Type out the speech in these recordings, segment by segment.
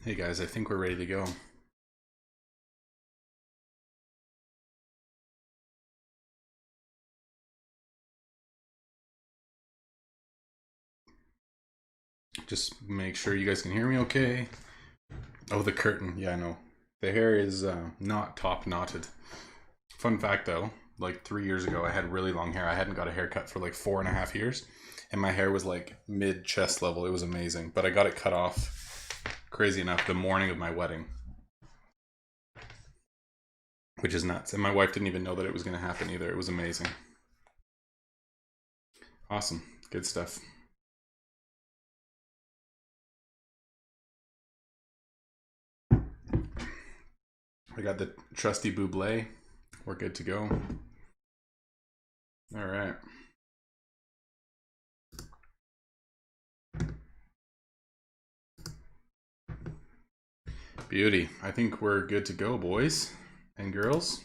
Hey guys, I think we're ready to go. Just make sure you guys can hear me okay. Oh, the curtain. Yeah, I know. The hair is not top knotted. Fun fact though, like 3 years ago, I had really long hair. I hadn't got a haircut for like 4.5 years, and my hair was like mid chest level. It was amazing, but I got it cut off, crazy enough, the morning of my wedding, which is nuts. And my wife didn't even know that it was going to happen either. It was amazing. Awesome. Good stuff. I got the trusty Buble. We're good to go. All right. Beauty. I think we're good to go, boys and girls.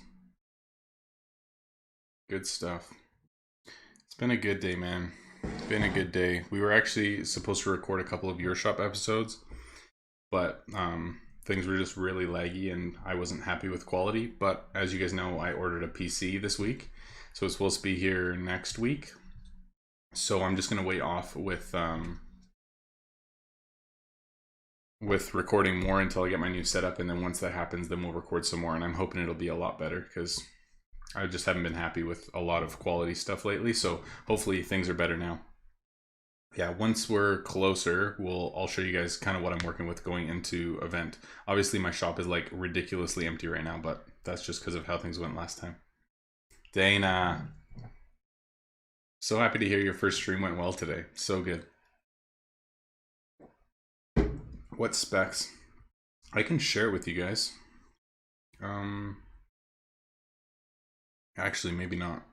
Good stuff. It's been a good day, man. It's been a good day. We were actually supposed to record a couple of Your Shop episodes, but things were just really laggy and I wasn't happy with quality. But as you guys know, I ordered a PC this week, so it's supposed to be here next week. So I'm just gonna wait off with recording more until I get my new setup, and then once that happens, then we'll record some more. And I'm hoping it'll be a lot better because I just haven't been happy with a lot of quality stuff lately. So hopefully things are better now. Yeah, once we're closer, I'll show you guys kind of what I'm working with going into event. Obviously, my shop is like ridiculously empty right now, but that's just because of how things went last time. Dana, so happy to hear your first stream went well today. So good. What specs? I can share with you guys. Um, Actually, maybe not.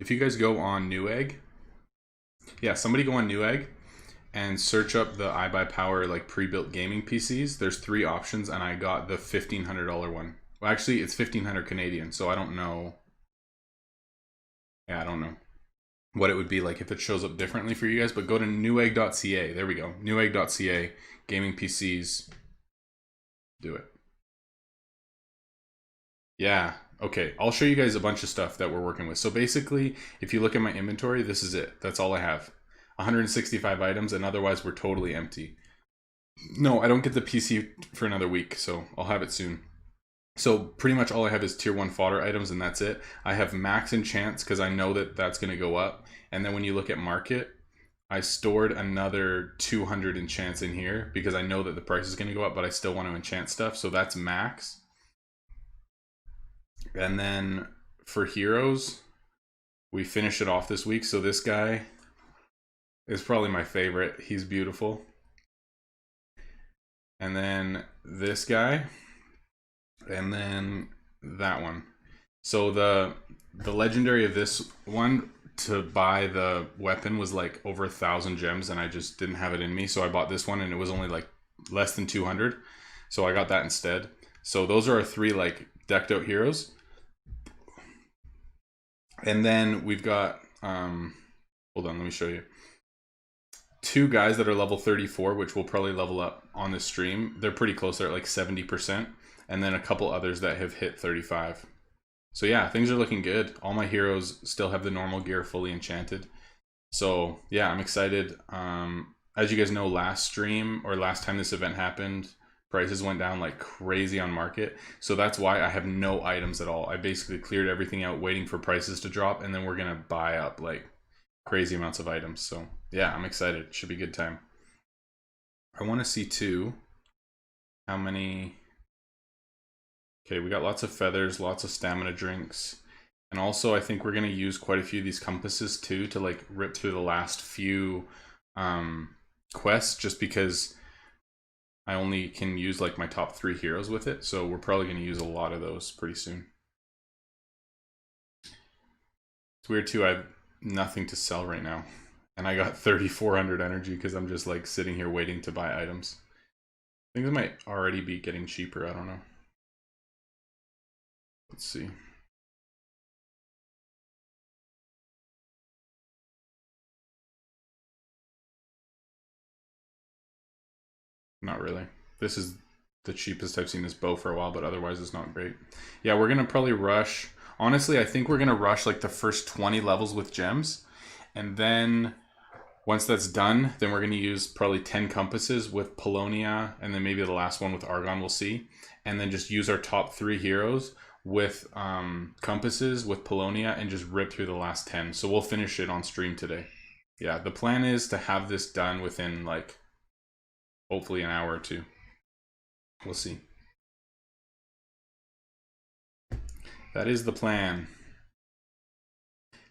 If you guys go on Newegg, yeah, somebody go on Newegg and search up the iBuyPower like pre-built gaming PCs. There's three options, and I got the $1,500 one. Well, actually, it's 1,500 Canadian, so I don't know. Yeah, I don't know what it would be like if it shows up differently for you guys. But go to newegg.ca. There we go. Newegg.ca. Gaming PCs. Do it. Yeah. Okay. I'll show you guys a bunch of stuff that we're working with. So basically, if you look at my inventory, this is it. That's all I have. 165 items, and otherwise we're totally empty. No, I don't get the PC for another week, so I'll have it soon. So pretty much all I have is tier 1 fodder items, and that's it. I have max enchants because I know that that's going to go up. And then when you look at market, I stored another 200 enchants in here because I know that the price is going to go up, but I still want to enchant stuff. So that's max. And then for heroes, we finish it off this week. So this guy is probably my favorite. He's beautiful. And then this guy, and then that one. So the legendary of this one to buy the weapon was like over 1,000 gems, and I just didn't have it in me. So I bought this one, and it was only like less than 200. So I got that instead. So those are our three like decked out heroes. And then we've got hold on, let me show you. Two guys that are level 34, which will probably level up on this stream. They're pretty close. They're at like 70%. And then a couple others that have hit 35. So yeah, things are looking good. All my heroes still have the normal gear fully enchanted. So yeah, I'm excited. As you guys know, last stream or last time this event happened, prices went down like crazy on market. So that's why I have no items at all. I basically cleared everything out waiting for prices to drop, and then we're going to buy up like crazy amounts of items. So yeah, I'm excited. It should be a good time. I want to see too how many. Okay, we got lots of feathers, lots of stamina drinks. And also I think we're going to use quite a few of these compasses too to like rip through the last few quests, just because I only can use like my top 3 heroes with it. So we're probably going to use a lot of those pretty soon. It's weird too, I have nothing to sell right now. And I got 3,400 energy because I'm just like sitting here waiting to buy items. Things might already be getting cheaper, I don't know. Let's see. Not really. This is the cheapest I've seen this bow for a while, but otherwise it's not great. Yeah, we're gonna probably rush. Honestly, I think we're gonna rush like the first 20 levels with gems, and then once that's done, then we're gonna use probably 10 compasses with Polonia, and then maybe the last one with Argon. We'll see, and then just use our top 3 heroes with compasses with Polonia and just rip through the last 10. So we'll finish it on stream today. Yeah, the plan is to have this done within like hopefully an hour or two. We'll see. That is the plan.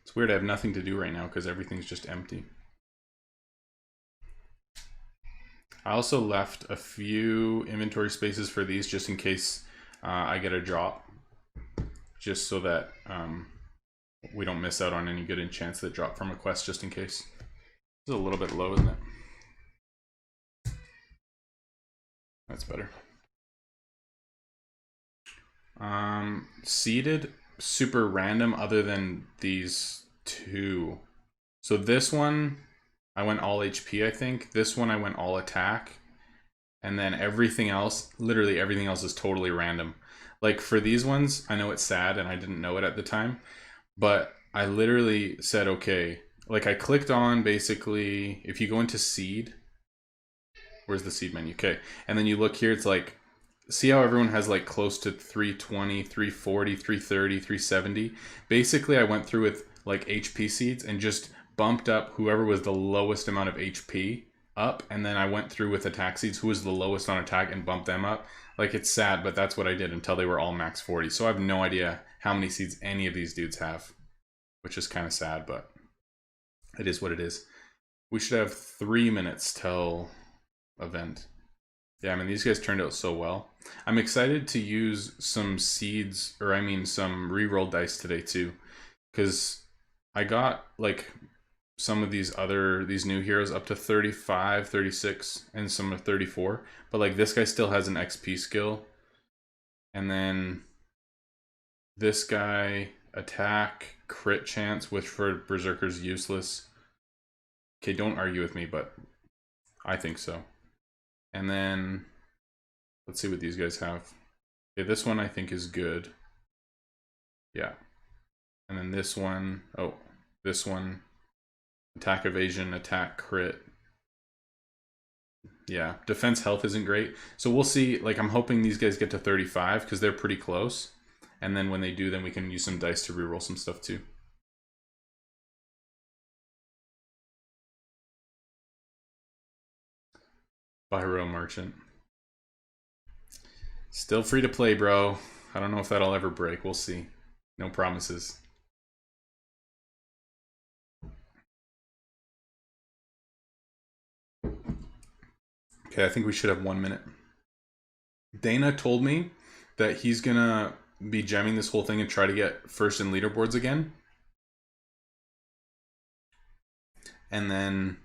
It's weird I have nothing to do right now because everything's just empty. I also left a few inventory spaces for these just in case I get a drop. Just so that we don't miss out on any good enchants that drop from a quest just in case. It's a little bit low, isn't it? That's better. Seeded, super random other than these 2. So this one, I went all HP, I think. This one, I went all attack. And then everything else, literally everything else is totally random. Like for these ones, I know it's sad and I didn't know it at the time, but I literally said, okay, like I clicked on basically, if you go into seed, where's the seed menu? Okay. And then you look here, it's like, see how everyone has like close to 320, 340, 330, 370. Basically, I went through with like HP seeds and just bumped up whoever was the lowest amount of HP up, and then I went through with attack seeds who was the lowest on attack and bumped them up. Like it's sad, but that's what I did until they were all max 40. So I have no idea how many seeds any of these dudes have, which is kind of sad, but it is what it is. We should have 3 minutes till event. Yeah, I mean, these guys turned out so well. I'm excited to use some seeds, or I mean some reroll dice today too, because I got like some of these new heroes up to 35, 36, and some of 34. But like this guy still has an XP skill. And then this guy, attack, crit chance, which for Berserker's useless. Okay, don't argue with me, but I think so. And then let's see what these guys have. Okay, this one I think is good. Yeah. And then this one, oh, this one, attack evasion, attack crit. Yeah, defense health isn't great. So we'll see, like I'm hoping these guys get to 35 because they're pretty close. And then when they do, then we can use some dice to reroll some stuff too. Pyro Merchant. Still free to play, bro. I don't know if that'll ever break. We'll see. No promises. Okay, I think we should have 1 minute. Dana told me that he's gonna be gemming this whole thing and try to get first in leaderboards again. And then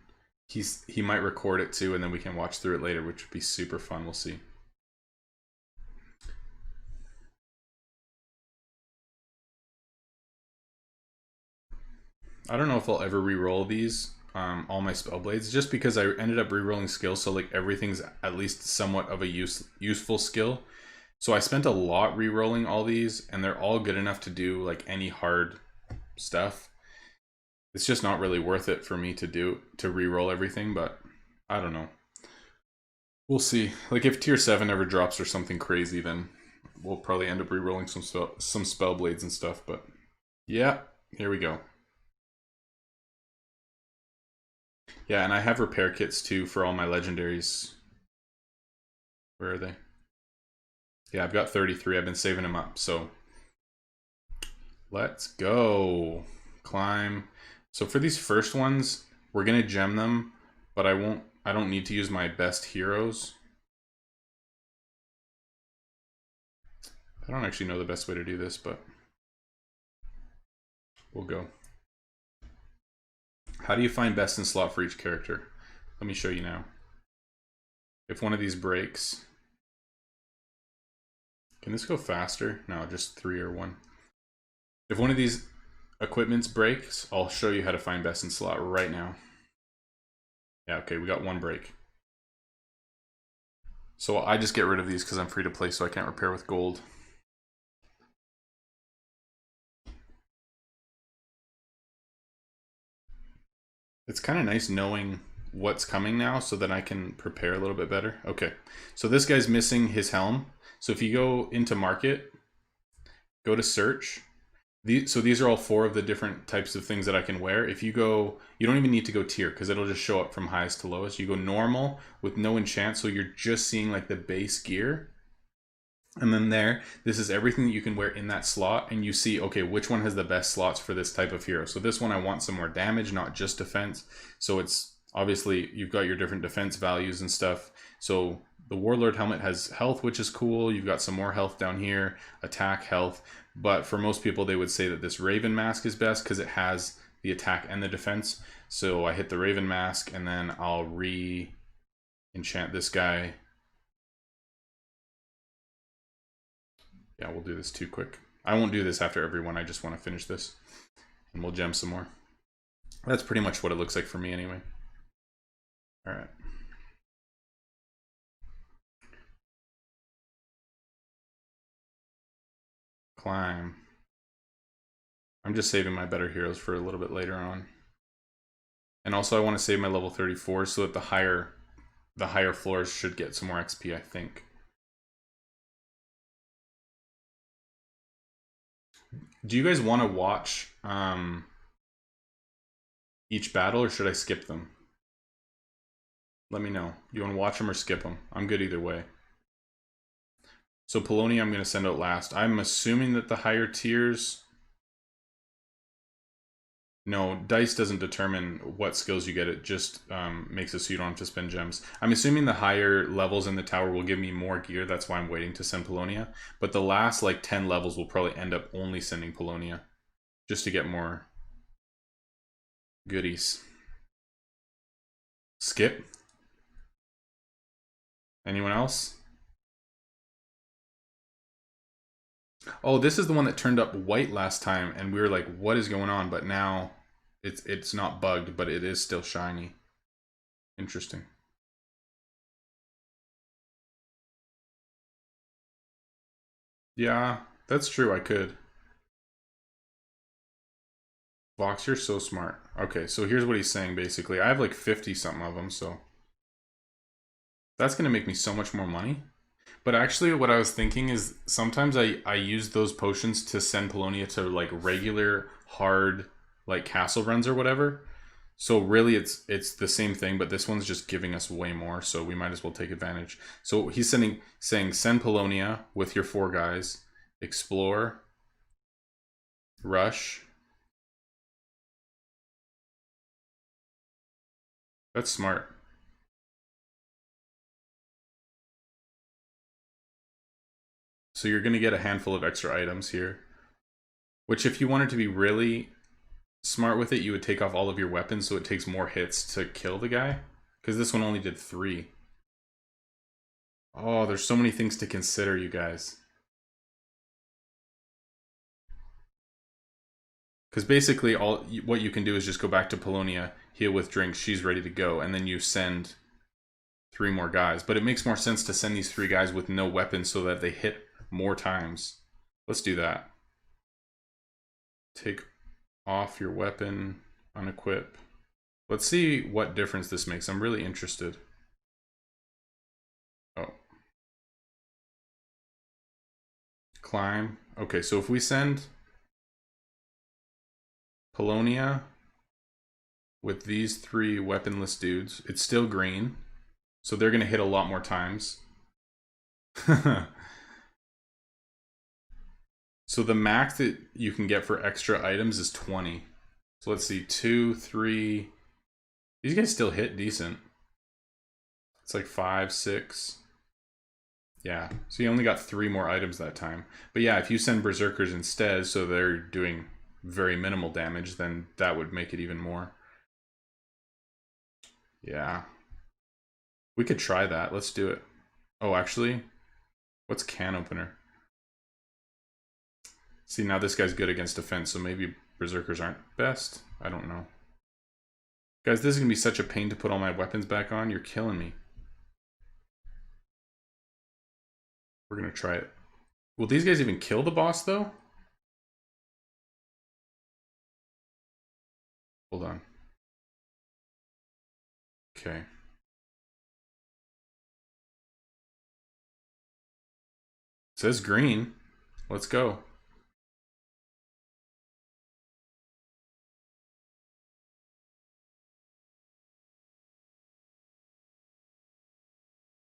he might record it too, and then we can watch through it later, which would be super fun. We'll see. I don't know if I'll ever re-roll these, all my spell blades, just because I ended up re-rolling skills, so like everything's at least somewhat of a useful skill. So I spent a lot re-rolling all these, and they're all good enough to do like any hard stuff. It's just not really worth it for me to re-roll everything, but I don't know. We'll see. Like if tier 7 ever drops or something crazy, then we'll probably end up re-rolling some spell blades and stuff, but yeah, here we go. Yeah, and I have repair kits too for all my legendaries. Where are they? Yeah, I've got 33. I've been saving them up, so let's go. Climb. So for these first ones, we're gonna gem them, but I don't need to use my best heroes. I don't actually know the best way to do this, but we'll go. How do you find best in slot for each character? Let me show you now. If one of these breaks, can this go faster? No, just 3 or 1. If one of these equipments breaks, I'll show you how to find best in slot right now. Yeah, okay, we got 1 break. So I just get rid of these because I'm free to play, so I can't repair with gold. It's kind of nice knowing what's coming now so that I can prepare a little bit better. Okay, so this guy's missing his helm. So if you go into market, go to search. So these are all 4 of the different types of things that I can wear. If you go, you don't even need to go tier because it'll just show up from highest to lowest. You go normal with no enchant, so you're just seeing like the base gear. And then this is everything that you can wear in that slot, and you see, okay, which one has the best slots for this type of hero. So this one I want some more damage, not just defense. So it's obviously you've got your different defense values and stuff. So the Warlord helmet has health, which is cool. You've got some more health down here, attack, health. But for most people, they would say that this Raven mask is best because it has the attack and the defense. So I hit the Raven mask, and then I'll re-enchant this guy. Yeah, we'll do this too quick. I won't do this after every one. I just want to finish this. And we'll gem some more. That's pretty much what it looks like for me anyway. All right. Climb. I'm just saving my better heroes for a little bit later on. And also I want to save my level 34 so that the higher floors should get some more XP, I think. Do you guys want to watch each battle, or should I skip them? Let me know. Do you want to watch them or skip them? I'm good either way. So Polonia I'm going to send out last. I'm assuming that the higher tiers... No, dice doesn't determine what skills you get. It just makes it so you don't have to spend gems. I'm assuming the higher levels in the tower will give me more gear. That's why I'm waiting to send Polonia. But the last like 10 levels will probably end up only sending Polonia, just to get more goodies. Skip. Anyone else? Oh, this is the one that turned up white last time, and we were like, what is going on? But now it's not bugged, but it is still shiny. Interesting. Yeah, that's true, I could. Vox, you're so smart. Okay, so here's what he's saying basically. I have like 50 something of them, so that's gonna make me so much more money. But actually what I was thinking is sometimes I use those potions to send Polonia to like regular hard like castle runs or whatever. So really it's the same thing, but this one's just giving us way more, so we might as well take advantage. So he's saying send Polonia with your 4 guys, explore, rush. That's smart. So you're going to get a handful of extra items here, which if you wanted to be really smart with it, you would take off all of your weapons so it takes more hits to kill the guy, because this one only did 3. Oh, there's so many things to consider, you guys. Because basically what you can do is just go back to Polonia, heal with drinks, she's ready to go, and then you send 3 more guys. But it makes more sense to send these 3 guys with no weapons so that they hit more times. Let's do that. Take off your weapon, unequip. Let's see what difference this makes. I'm really interested. Oh. Climb. Okay, so if we send Polonia with these 3 weaponless dudes, it's still green. So they're going to hit a lot more times. So the max that you can get for extra items is 20. So let's see, 2, 3. These guys still hit decent. It's like 5, 6. Yeah, so you only got 3 more items that time. But yeah, if you send Berserkers instead, so they're doing very minimal damage, then that would make it even more. Yeah. We could try that. Let's do it. Oh, actually, what's can opener? See, now this guy's good against defense, so maybe Berserkers aren't best. I don't know. Guys, this is going to be such a pain to put all my weapons back on. You're killing me. We're gonna try it. Will these guys even kill the boss though? Hold on. Okay. It says green. Let's go.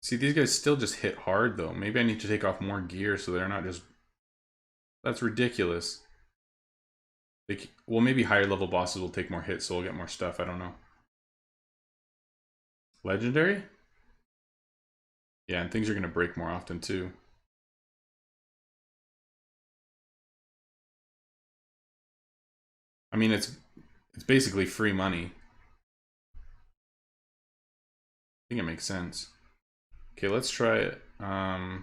See, these guys still just hit hard though. Maybe I need to take off more gear so they're not just... That's ridiculous. Well, maybe higher level bosses will take more hits, so we'll get more stuff. I don't know. Legendary? Yeah, and things are going to break more often too. I mean, it's basically free money. I think it makes sense. Okay, let's try it. Oh,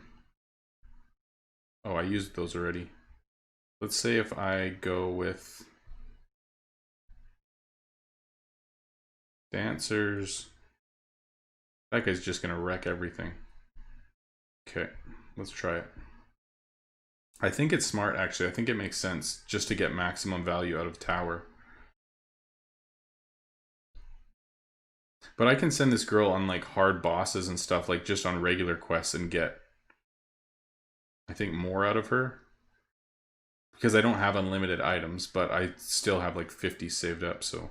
I used those already. Let's say if I go with dancers. That guy's just gonna wreck everything. Okay, let's try it. I think it's smart, actually. I think it makes sense just to get maximum value out of tower. But I can send this girl on like hard bosses and stuff, like just on regular quests, and get, I think, more out of her. Because I don't have unlimited items, but I still have like 50 saved up, so.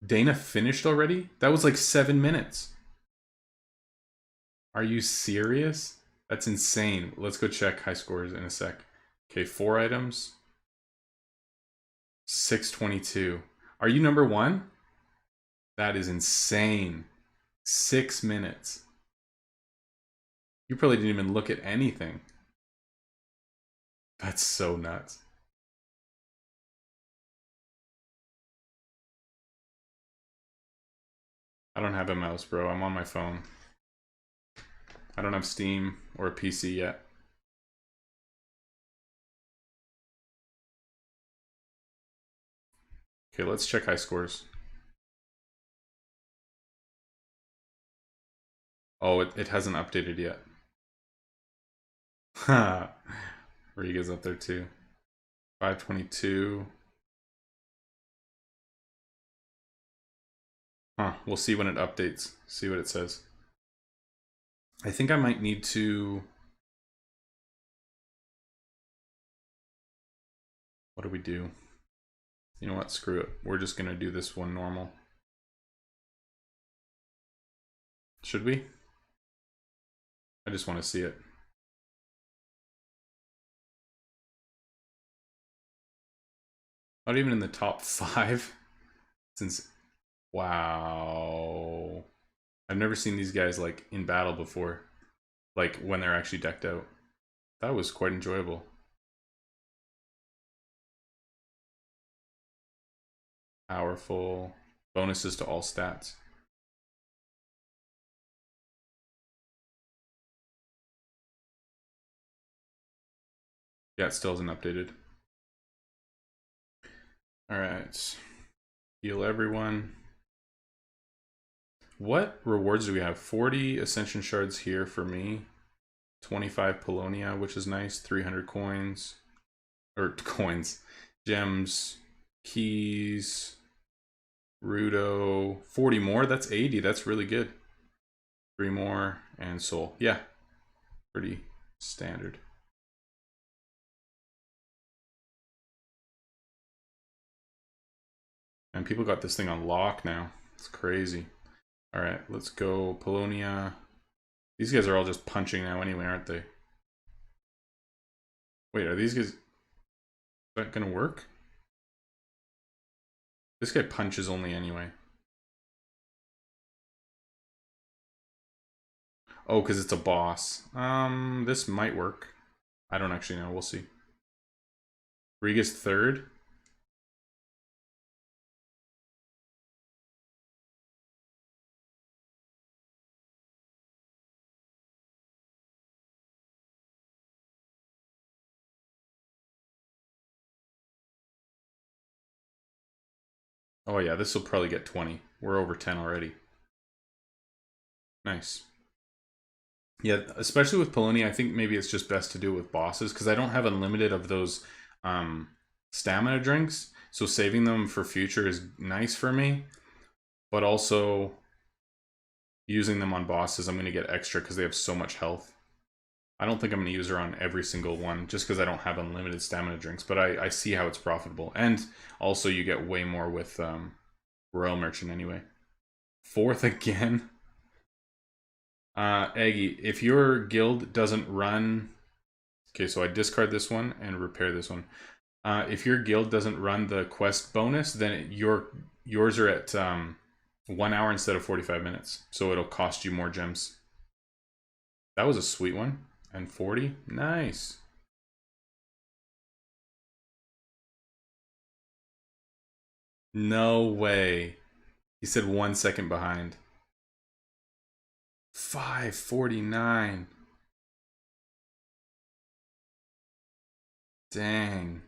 Dana finished already? That was like 7 minutes. Are you serious? That's insane. Let's go check high scores in a sec. Okay, 4 items. 622. Are you number 1? That is insane. 6 minutes. You probably didn't even look at anything. That's so nuts. I don't have a mouse, bro. I'm on my phone. I don't have Steam or a PC yet. Okay, let's check high scores. Oh, it hasn't updated yet. Ha! Riga's up there too. 522. Huh, we'll see when it updates. See what it says. I think I might need to... What do we do? You know what? Screw it. We're just gonna do this one normal. Should we? I just want to see it. Not even in the top 5. Since... Wow. I've never seen these guys like in battle before. Like when they're actually decked out. That was quite enjoyable. Powerful. Bonuses to all stats. Yeah, it still isn't updated. Alright. Heal everyone. What rewards do we have? 40 Ascension Shards here for me. 25 Polonia, which is nice. 300 coins. Or coins. Gems. Keys. Rudo. 40 more? That's 80. That's really good. 3 more. And Soul. Yeah. Pretty standard. And people got this thing on lock now. It's crazy. Alright, let's go Polonia. These guys are all just punching now anyway, aren't they? Wait, are these guys... Is that gonna work? This guy punches only anyway. Oh, because it's a boss. This might work. I don't actually know. We'll see. Riga's third. Oh yeah, this will probably get 20. We're over 10 already. Nice. Yeah, especially with Polony, I think maybe it's just best to do it with bosses because I don't have unlimited of those um, stamina drinks. So saving them for future is nice for me, but also using them on bosses, I'm going to get extra because they have so much health. I don't think I'm going to use her on every single one just because I don't have unlimited stamina drinks, but I see how it's profitable. And also, you get way more with Royal Merchant anyway. Fourth again. Aggie, if your guild doesn't run. Okay, so I discard this one and repair this one. If your guild doesn't run the quest bonus, then yours are at 1 hour instead of 45 minutes. So it'll cost you more gems. That was a sweet one. And 40? Nice. No way. He said 1 second behind. 549. Dang.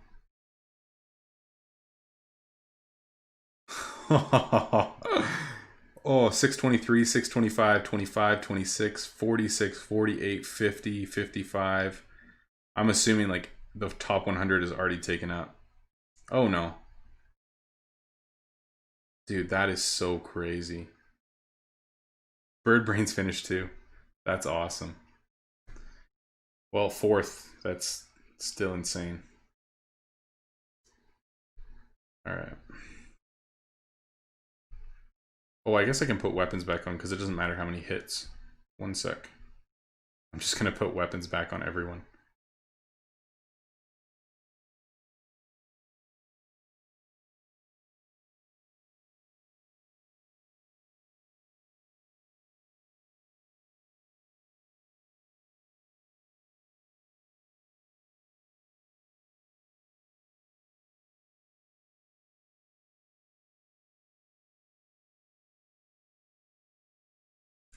Oh, 623, 625, 25, 26, 46, 48, 50, 55. I'm assuming like the top 100 is already taken up. Oh no. Dude, that is so crazy. Bird Brain's finished too. That's awesome. Well, fourth. That's still insane. All right. Oh, I guess I can put weapons back on because it doesn't matter how many hits. 1 sec. I'm just going to put weapons back on everyone.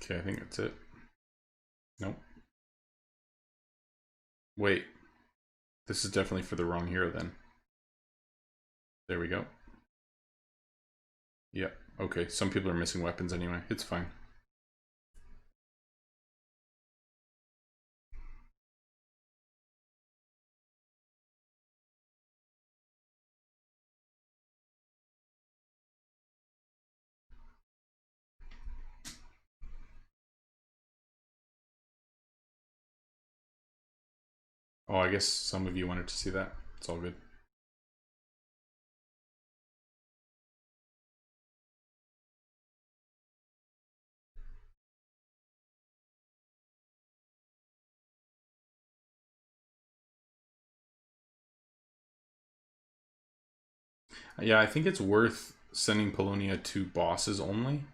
Okay, I think that's it. Nope. Wait. This is definitely for the wrong hero then. There we go. Yep. Okay, some people are missing weapons anyway. It's fine. Oh, I guess some of you wanted to see that. It's all good. Yeah, I think it's worth sending Polonia to bosses only.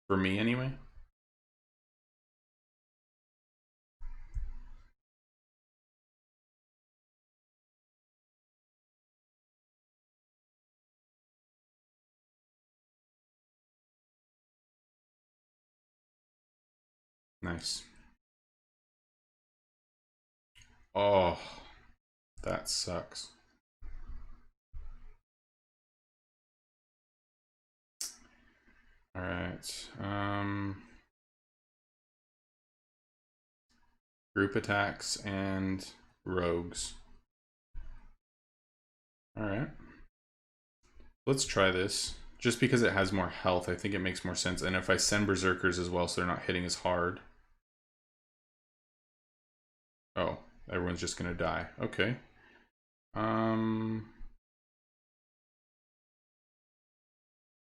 For me, anyway. Nice. Oh, that sucks. All right. Group attacks and rogues. All right. Let's try this. Just because it has more health, I think it makes more sense. And if I send berserkers as well, so they're not hitting as hard. Oh, everyone's just gonna die. Okay.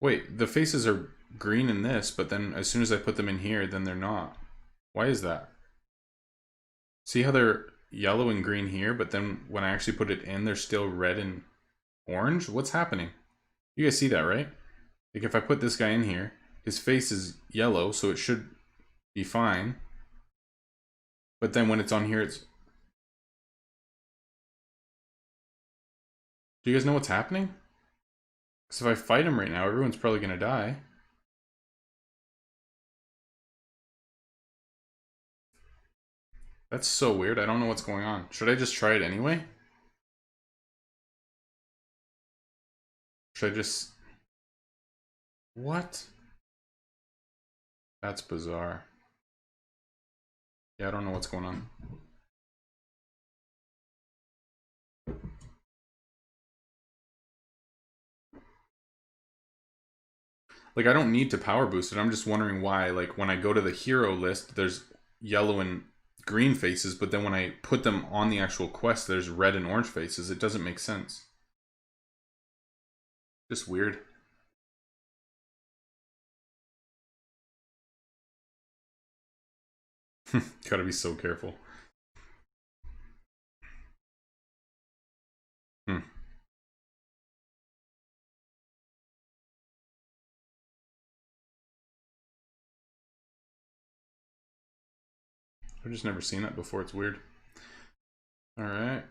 Wait, the faces are green in this, but then as soon as I put them in here, then they're not. Why is that? See how they're yellow and green here, but then when I actually put it in, they're still red and orange? What's happening? You guys see that, right? Like if I put this guy in here, his face is yellow, so it should be fine. But then when it's on here, it's... Do you guys know what's happening? Because if I fight him right now, everyone's probably going to die. That's so weird. I don't know what's going on. Should I just try it anyway? Should I just... What? That's bizarre. Yeah, I don't know what's going on. Like, I don't need to power boost it. I'm just wondering why, like, when I go to the hero list, there's yellow and green faces, but then when I put them on the actual quest, there's red and orange faces. It doesn't make sense. Just weird. Gotta be so careful. Hmm. I've just never seen that before. It's weird. All right.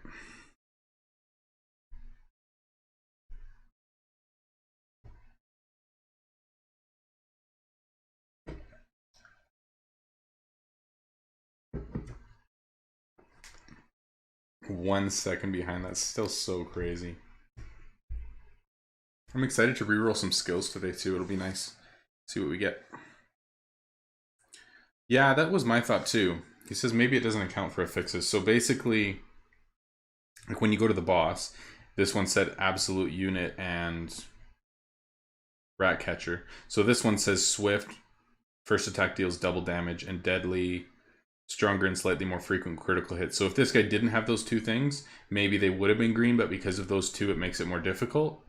One second behind. That's still so crazy. I'm excited to reroll some skills today too. It'll be nice. See what we get. Yeah, that was my thought too. He says maybe it doesn't account for affixes. So basically, like when you go to the boss, this one said absolute unit and rat catcher. So this one says swift, first attack deals double damage, and deadly, stronger and slightly more frequent critical hits. So if this guy didn't have those two things, maybe they would have been green, but because of those two, it makes it more difficult.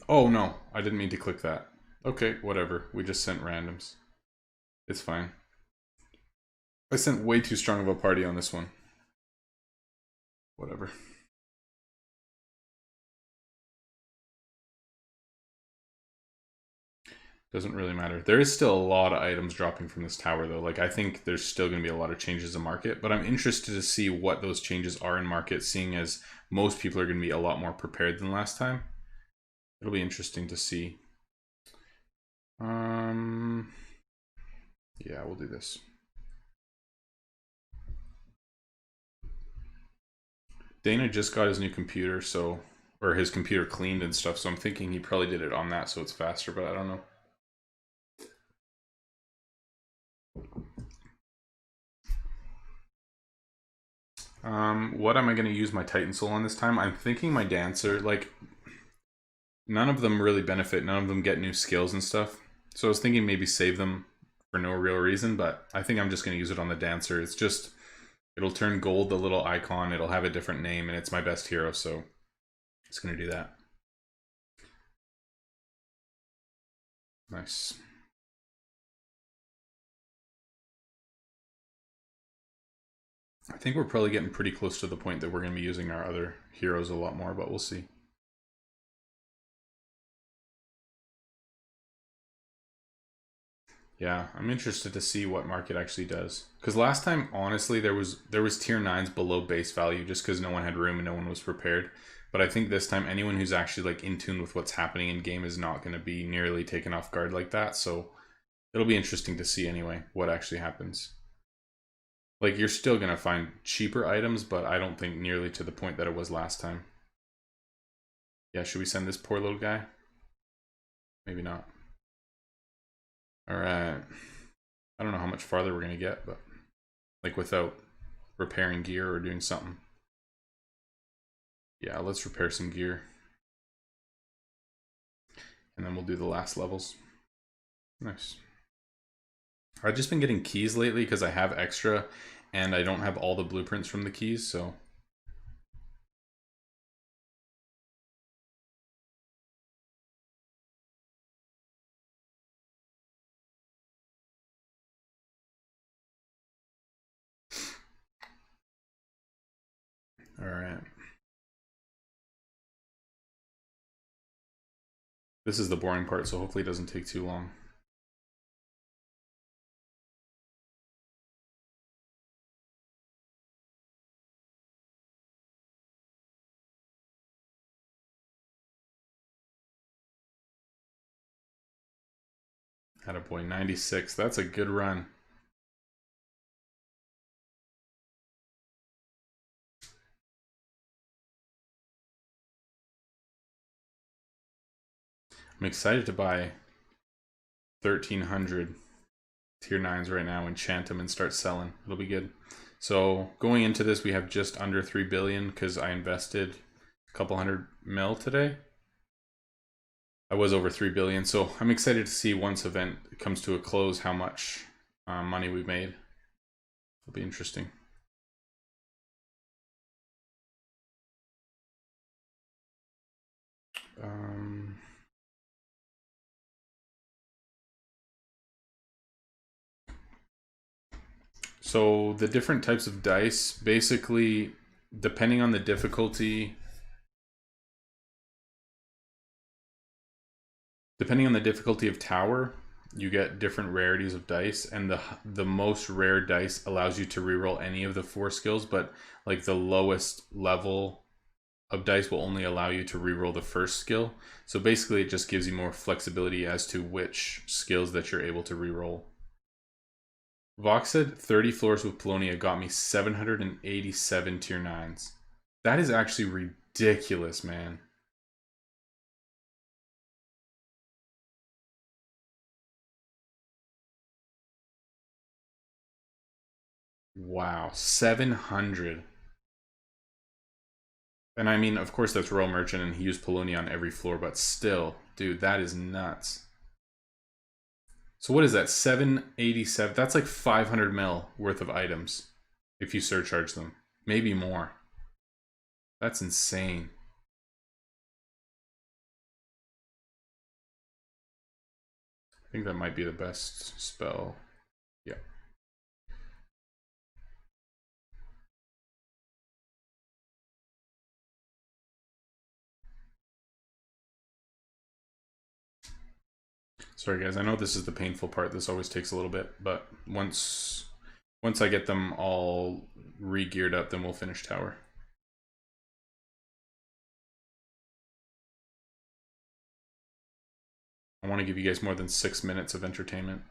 Oh no, I didn't mean to click that. Okay, whatever. We just sent randoms. It's fine. I sent way too strong of a party on this one. Whatever. Doesn't really matter. There is still a lot of items dropping from this tower though. Like I think there's still going to be a lot of changes in market, but I'm interested to see what those changes are in market, seeing as most people are going to be a lot more prepared than last time. It'll be interesting to see. Yeah, we'll do this. Dana just got his new computer, so, or his computer cleaned and stuff, so I'm thinking he probably did it on that so it's faster, but I don't know. What am I going to use my Titan Soul on this time? I'm thinking my Dancer, like, none of them really benefit, none of them get new skills and stuff. So I was thinking maybe save them for no real reason, but I think I'm just going to use it on the Dancer. It's just, it'll turn gold, the little icon, it'll have a different name, and it's my best hero, so it's going to do that. Nice. I think we're probably getting pretty close to the point that we're going to be using our other heroes a lot more, but we'll see. Yeah, I'm interested to see what market actually does. Because last time, honestly, there was tier 9s below base value just because no one had room and no one was prepared. But I think this time, anyone who's actually like in tune with what's happening in game is not going to be nearly taken off guard like that. So it'll be interesting to see anyway what actually happens. Like you're still going to find cheaper items, but I don't think nearly to the point that it was last time. Yeah, should we send this poor little guy? Maybe not. All right. I don't know how much farther we're going to get, but like without repairing gear or doing something. Yeah, let's repair some gear. And then we'll do the last levels. Nice. I've just been getting keys lately because I have extra and I don't have all the blueprints from the keys, so. All right. This is the boring part, so hopefully it doesn't take too long. Attaboy, 96. That's a good run. I'm excited to buy 1,300 tier 9s right now, enchant them and start selling. It'll be good. So going into this, we have just under 3 billion because I invested a couple hundred mil today. I was over 3 billion, so I'm excited to see once event comes to a close how much money we've made. It'll be interesting. So the different types of dice, basically, depending on the difficulty, of tower, you get different rarities of dice, and the most rare dice allows you to reroll any of the 4 skills, but like the lowest level of dice will only allow you to reroll the first skill. So basically it just gives you more flexibility as to which skills that you're able to reroll. Vox said 30 floors with Polonia got me 787 tier 9s. That is actually ridiculous, man. Wow, 700. And I mean, of course, that's Royal Merchant, and he used Polonia on every floor, but still, dude, that is nuts. So what is that? 787? That's like 500 mil worth of items if you surcharge them. Maybe more. That's insane. I think that might be the best spell. Yeah. Sorry guys, I know this is the painful part. This always takes a little bit, but once I get them all re-geared up, then we'll finish tower. I want to give you guys more than 6 minutes of entertainment.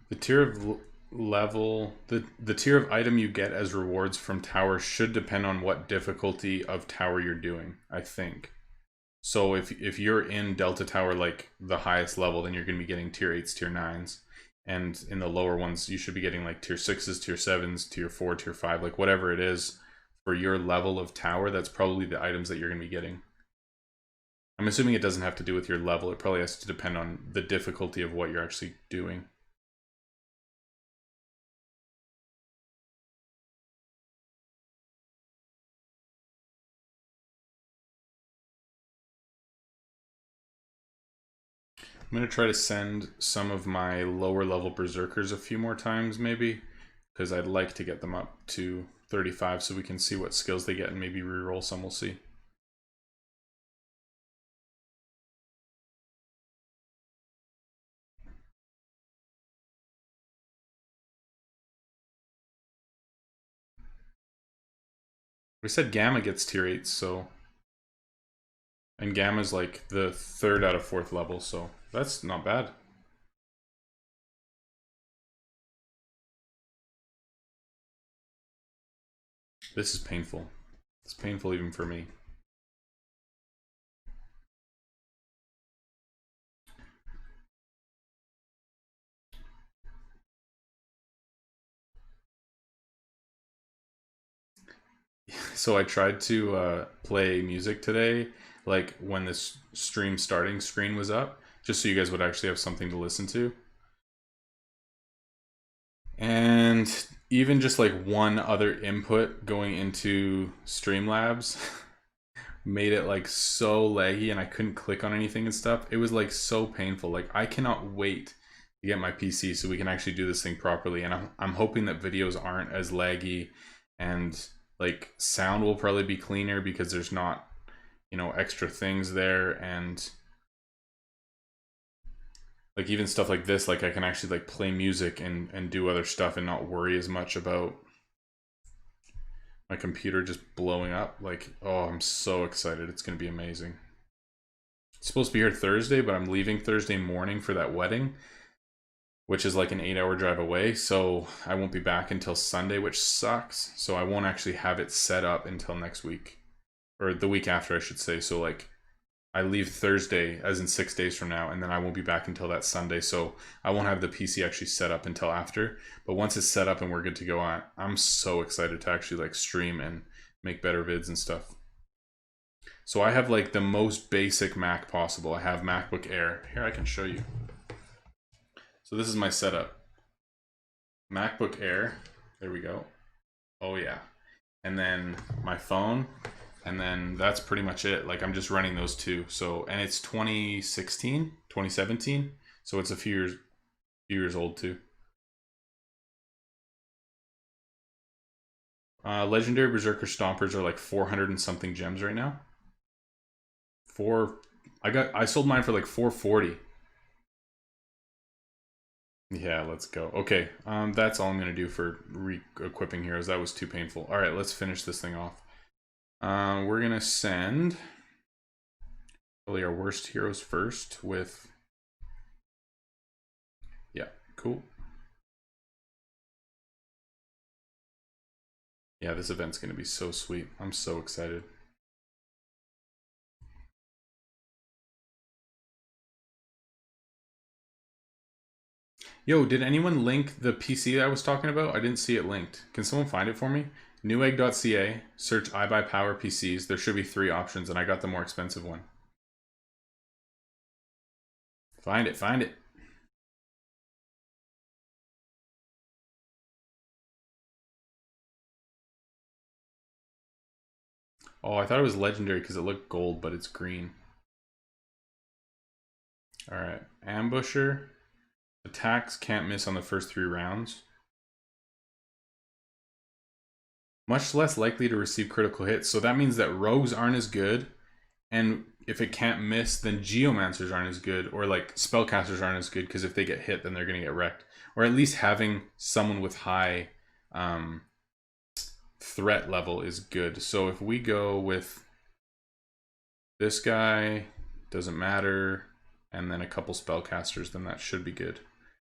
The tier of level, the tier of item you get as rewards from tower should depend on what difficulty of tower you're doing, I think. So if you're in Delta Tower, like the highest level, then you're going to be getting tier 8s, tier 9s. And in the lower ones, you should be getting like tier 6s, tier 7s, tier 4, tier 5, like whatever it is for your level of tower, that's probably the items that you're going to be getting. I'm assuming it doesn't have to do with your level. It probably has to depend on the difficulty of what you're actually doing. I'm going to try to send some of my lower level berserkers a few more times maybe, because I'd like to get them up to 35 so we can see what skills they get and maybe reroll some. We'll see. We said Gamma gets tier 8, so... And Gamma's like the 3rd out of 4th level, so that's not bad. This is painful. It's painful even for me. So I tried to play music today, like when this stream starting screen was up, just so you guys would actually have something to listen to. And even just like one other input going into Streamlabs made it like so laggy, and I couldn't click on anything and stuff. It was like so painful. Like I cannot wait to get my PC so we can actually do this thing properly. And I'm hoping that videos aren't as laggy, and like sound will probably be cleaner because there's not, you know, extra things there. And like even stuff like this, like I can actually like play music and do other stuff and not worry as much about my computer just blowing up. Like, oh, I'm so excited. It's going to be amazing. It's supposed to be here Thursday, but I'm leaving Thursday morning for that wedding, which is like an 8-hour drive away. So I won't be back until Sunday, which sucks. So I won't actually have it set up until next week. or the week after, I should say. So like I leave Thursday, as in 6 days from now, and then I won't be back until that Sunday. So I won't have the PC actually set up until after. But once it's set up and we're good to go on, I'm so excited to actually like stream and make better vids and stuff. So I have like the most basic Mac possible. I have MacBook Air. Here, I can show you. So this is my setup. MacBook Air. There we go. Oh yeah. And then my phone. And then that's pretty much it. Like I'm just running those two. So, and it's 2016, 2017. So it's a few years old too. Legendary Berserker Stompers are like 400 and something gems right now. I sold mine for like 440. Yeah, let's go. Okay, that's all I'm gonna do for re-equipping heroes. That was too painful. All right, let's finish this thing off. We're gonna send probably our worst heroes first with, yeah, cool. Yeah, this event's gonna be so sweet. I'm so excited. Yo, did anyone link the PC that I was talking about? I didn't see it linked. Can someone find it for me? Newegg.ca, search I buy power PCs. There should be 3 options, and I got the more expensive one. Find it, find it. Oh, I thought it was legendary because it looked gold, but it's green. All right, Ambusher. Attacks can't miss on the first 3 rounds. Much less likely to receive critical hits. So that means that rogues aren't as good. And if it can't miss, then geomancers aren't as good. Or like spellcasters aren't as good because if they get hit, then they're going to get wrecked. Or at least having someone with high threat level is good. So if we go with this guy, doesn't matter, and then a couple spellcasters, then that should be good.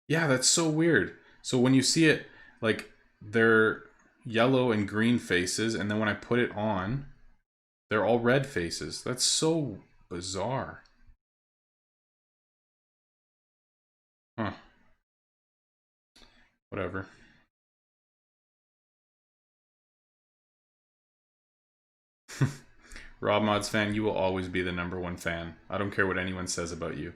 Yeah, that's so weird. So when you see it, like, they're yellow and green faces, and then when I put it on, they're all red faces. That's so bizarre. Huh. Whatever. RobMauds fan, you will always be the #1 fan. I don't care what anyone says about you.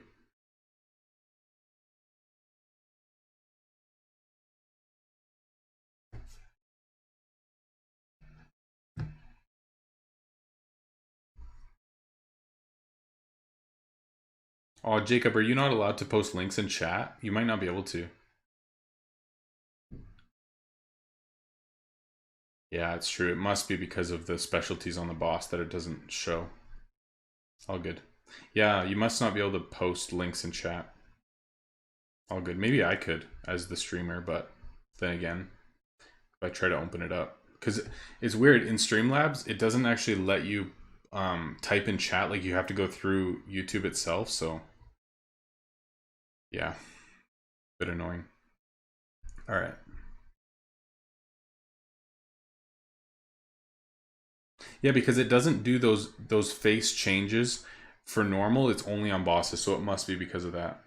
Oh, Jacob, are you not allowed to post links in chat? You might not be able to. Yeah, it's true. It must be because of the specialties on the boss that it doesn't show. All good. Yeah, you must not be able to post links in chat. All good. Maybe I could as the streamer, but then again, if I try to open it up, because it's weird in Streamlabs, it doesn't actually let you type in chat. Like you have to go through YouTube itself. So yeah, bit annoying. All right. Yeah, because it doesn't do those face changes for normal. It's only on bosses, so it must be because of that.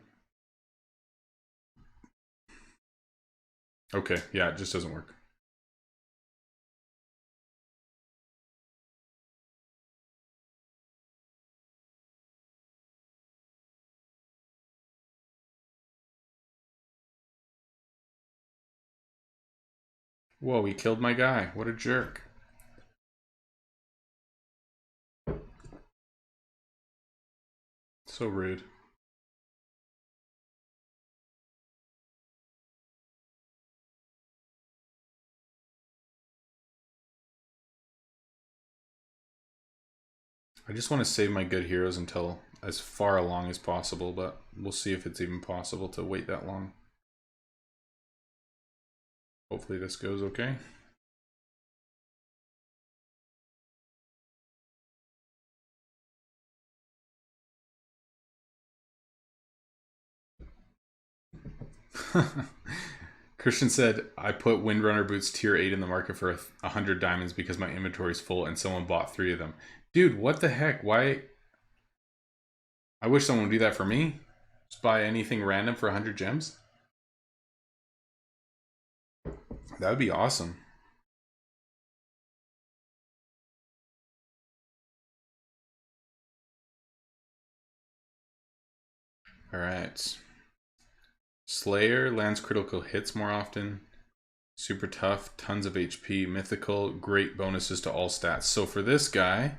Okay, yeah, it just doesn't work. Whoa, he killed my guy. What a jerk. So rude. I just want to save my good heroes until as far along as possible, but we'll see if it's even possible to wait that long. Hopefully this goes okay. Christian said, I put Windrunner boots tier 8 in the market for 100 diamonds because my inventory is full and someone bought 3 of them. Dude, what the heck? Why? I wish someone would do that for me. Just buy anything random for 100 gems. That would be awesome. All right. Slayer lands critical hits more often. Super tough, tons of HP. Mythical, great bonuses to all stats. So for this guy,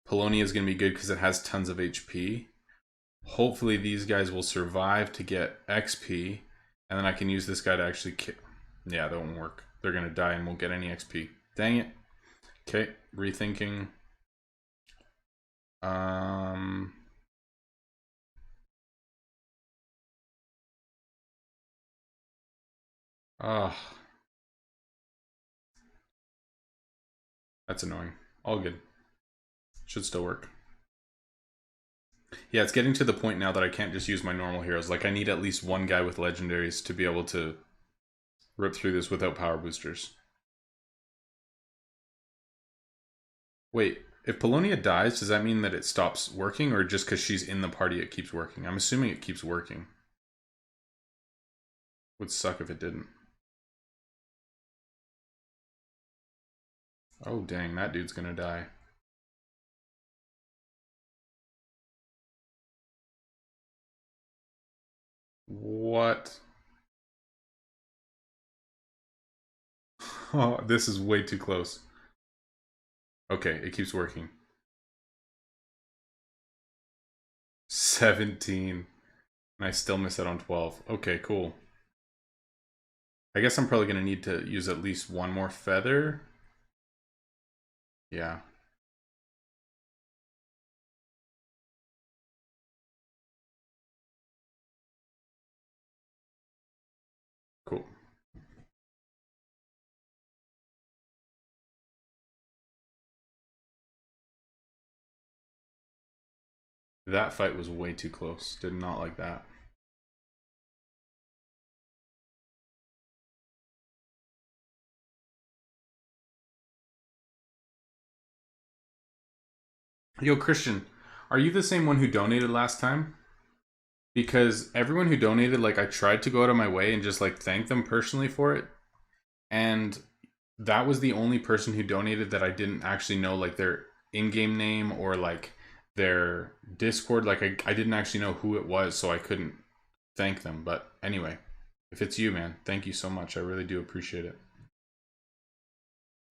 Polonia is going to be good because it has tons of HP. Hopefully these guys will survive to get XP. And then I can use this guy to actually kill. Yeah, that won't work. They're going to die and won't get any XP. Dang it. Okay, rethinking. Oh, that's annoying. All good. Should still work. Yeah, it's getting to the point now that I can't just use my normal heroes. Like, I need at least one guy with legendaries to be able to rip through this without power boosters. Wait, if Polonia dies, does that mean that it stops working, or just because she's in the party it keeps working? I'm assuming it keeps working. Would suck if it didn't. Oh dang, that dude's gonna die. What? Oh, this is way too close. Okay, it keeps working. 17. And I still miss it on 12. Okay, cool. I guess I'm probably going to need to use at least one more feather. Yeah. Cool. That fight was way too close. Did not like that. Yo, Christian, are you the same one who donated last time? Because everyone who donated, like, I tried to go out of my way and just, like, thank them personally for it. And that was the only person who donated that I didn't actually know, like, their in-game name or, like, their Discord. Like, I didn't actually know who it was, so I couldn't thank them. But anyway, if it's you, man, thank you so much. I really do appreciate it.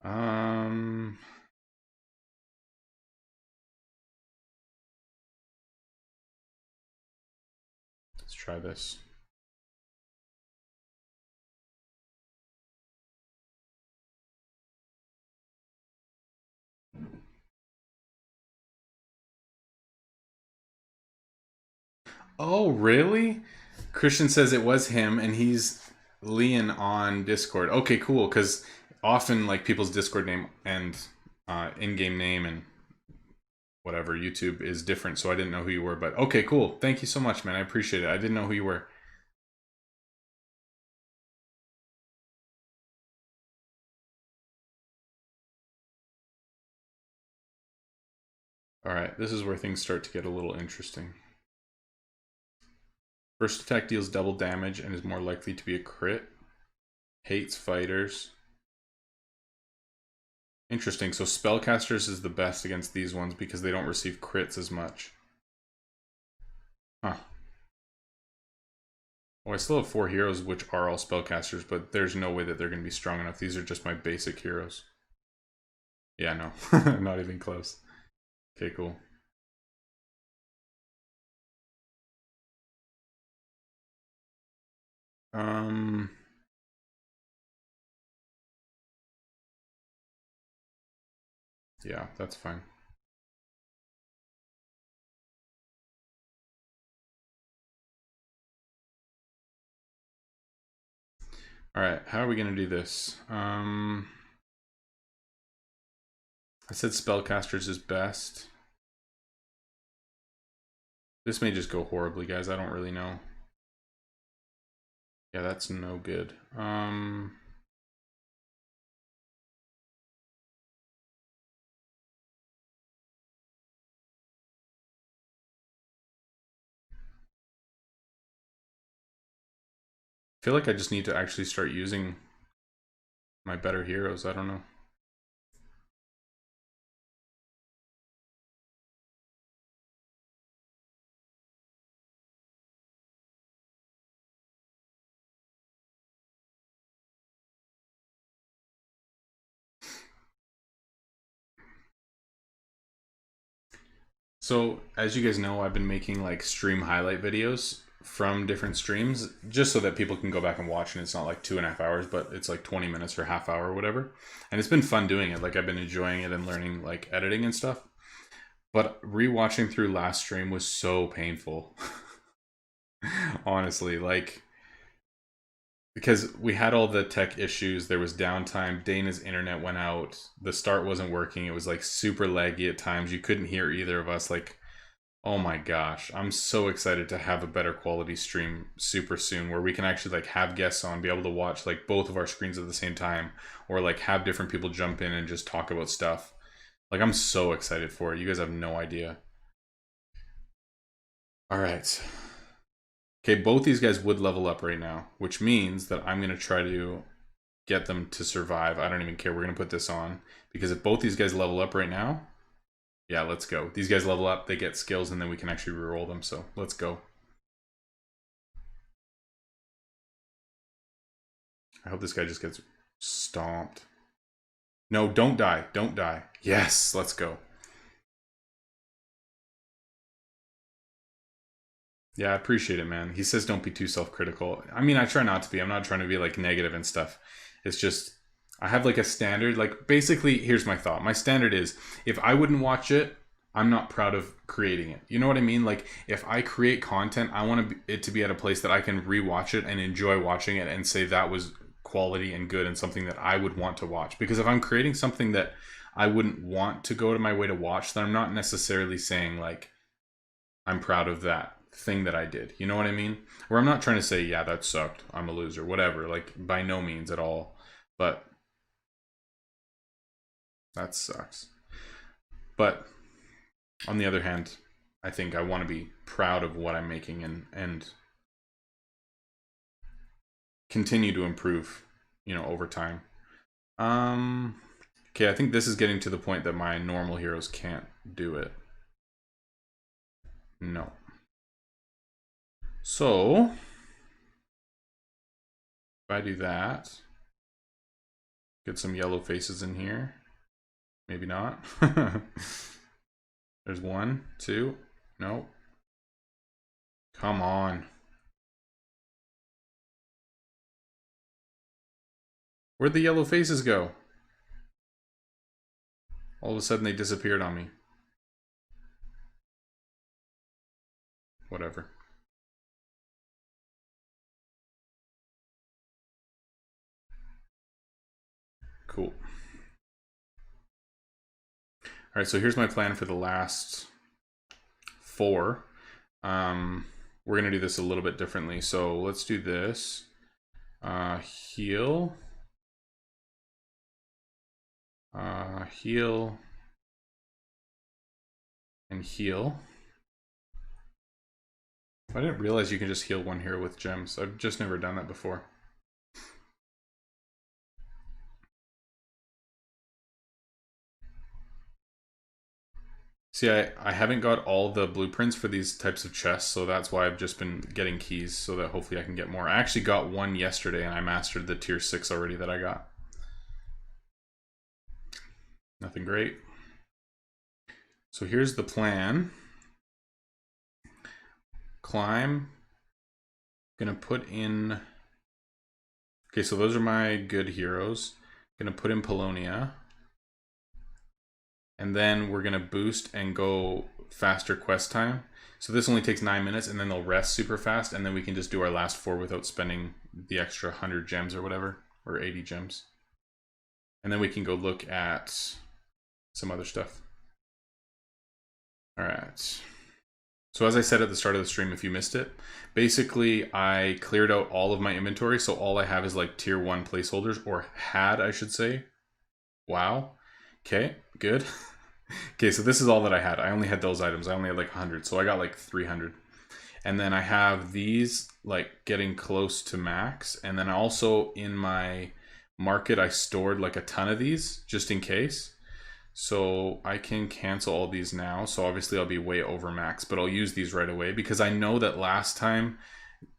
Um, let's try this. Oh, really? Christian says it was him, and he's Leon on Discord. Okay, cool. Because often, like, people's Discord name and in-game name and whatever YouTube is different, so I didn't know who you were. But okay, cool. Thank you so much, man. I appreciate it. I didn't know who you were. All right, this is where things start to get a little interesting. First attack deals double damage and is more likely to be a crit. Hates fighters. Interesting. So spellcasters is the best against these ones because they don't receive crits as much. Huh. Oh, I still have 4 heroes which are all spellcasters, but there's no way that they're going to be strong enough. These are just my basic heroes. Yeah, no. Not even close. Okay, cool. Um... Yeah, that's fine. Alright, how are we going to do this? I said spellcasters is best. This may just go horribly, guys. I don't really know. Yeah, that's no good. feel like I just need to actually start using my better heroes. I don't know. So, as you guys know, I've been making like stream highlight videos from different streams just so that people can go back and watch, and it's not like 2.5 hours, but it's like 20 minutes or half hour or whatever. And it's been fun doing it. Like, I've been enjoying it and learning like editing and stuff. But rewatching through last stream was so painful. Honestly, like, because we had all the tech issues, there was downtime, Dana's internet went out, the start wasn't working, it was like super laggy at times, you couldn't hear either of us. Like, oh my gosh, I'm so excited to have a better quality stream super soon where we can actually like have guests on, be able to watch like both of our screens at the same time, or like have different people jump in and just talk about stuff. Like, I'm so excited for it. You guys have no idea. All right. Okay, both these guys would level up right now, which means that I'm going to try to get them to survive. I don't even care. We're going to put this on because if both these guys level up right now, yeah, let's go. These guys level up, they get skills, and then we can actually reroll them. So let's go. I hope this guy just gets stomped. No, don't die. Don't die. Yes, let's go. Yeah, I appreciate it, man. He says don't be too self-critical. I mean, I try not to be. I'm not trying to be like negative and stuff. It's just I have like a standard. Like, basically, here's my thought. My standard is if I wouldn't watch it, I'm not proud of creating it. You know what I mean? Like, if I create content, I want it to be at a place that I can rewatch it and enjoy watching it and say that was quality and good and something that I would want to watch. Because if I'm creating something that I wouldn't want to go to my way to watch, then I'm not necessarily saying like I'm proud of that thing that I did. You know what I mean? Where I'm not trying to say, yeah, that sucked, I'm a loser, whatever. Like, by no means at all. But that sucks. But on the other hand, I think I want to be proud of what I'm making and continue to improve, you know, over time. Okay, I think this is getting to the point that my normal heroes can't do it. No. So, if I do that, get some yellow faces in here. Maybe not. There's 1, 2. No. Come on. Where'd the yellow faces go? All of a sudden they disappeared on me. Whatever. Cool. All right, so here's my plan for the last 4. We're gonna do this a little bit differently. So let's do this. Heal. Heal. And heal. I didn't realize you can just heal one hero with gems. I've just never done that before. See, I haven't got all the blueprints for these types of chests, so that's why I've just been getting keys so that hopefully I can get more. I actually got one yesterday and I mastered the tier 6 already that I got. Nothing great. So here's the plan. Climb. Gonna put in... Okay, so those are my good heroes. Gonna put in Polonia. And then we're gonna boost and go faster quest time. So this only takes 9 minutes, and then they'll rest super fast, and then we can just do our last 4 without spending the extra 100 gems or whatever, or 80 gems. And then we can go look at some other stuff. All right. So as I said at the start of the stream, if you missed it, basically I cleared out all of my inventory, so all I have is like tier 1 placeholders, or had, I should say. Wow. Okay, good. Okay, so this is all that I had. I only had those items. I only had like 100, so I got like 300. And then I have these like getting close to max. And then also in my market, I stored like a ton of these just in case. So I can cancel all these now. So obviously I'll be way over max, but I'll use these right away because I know that last time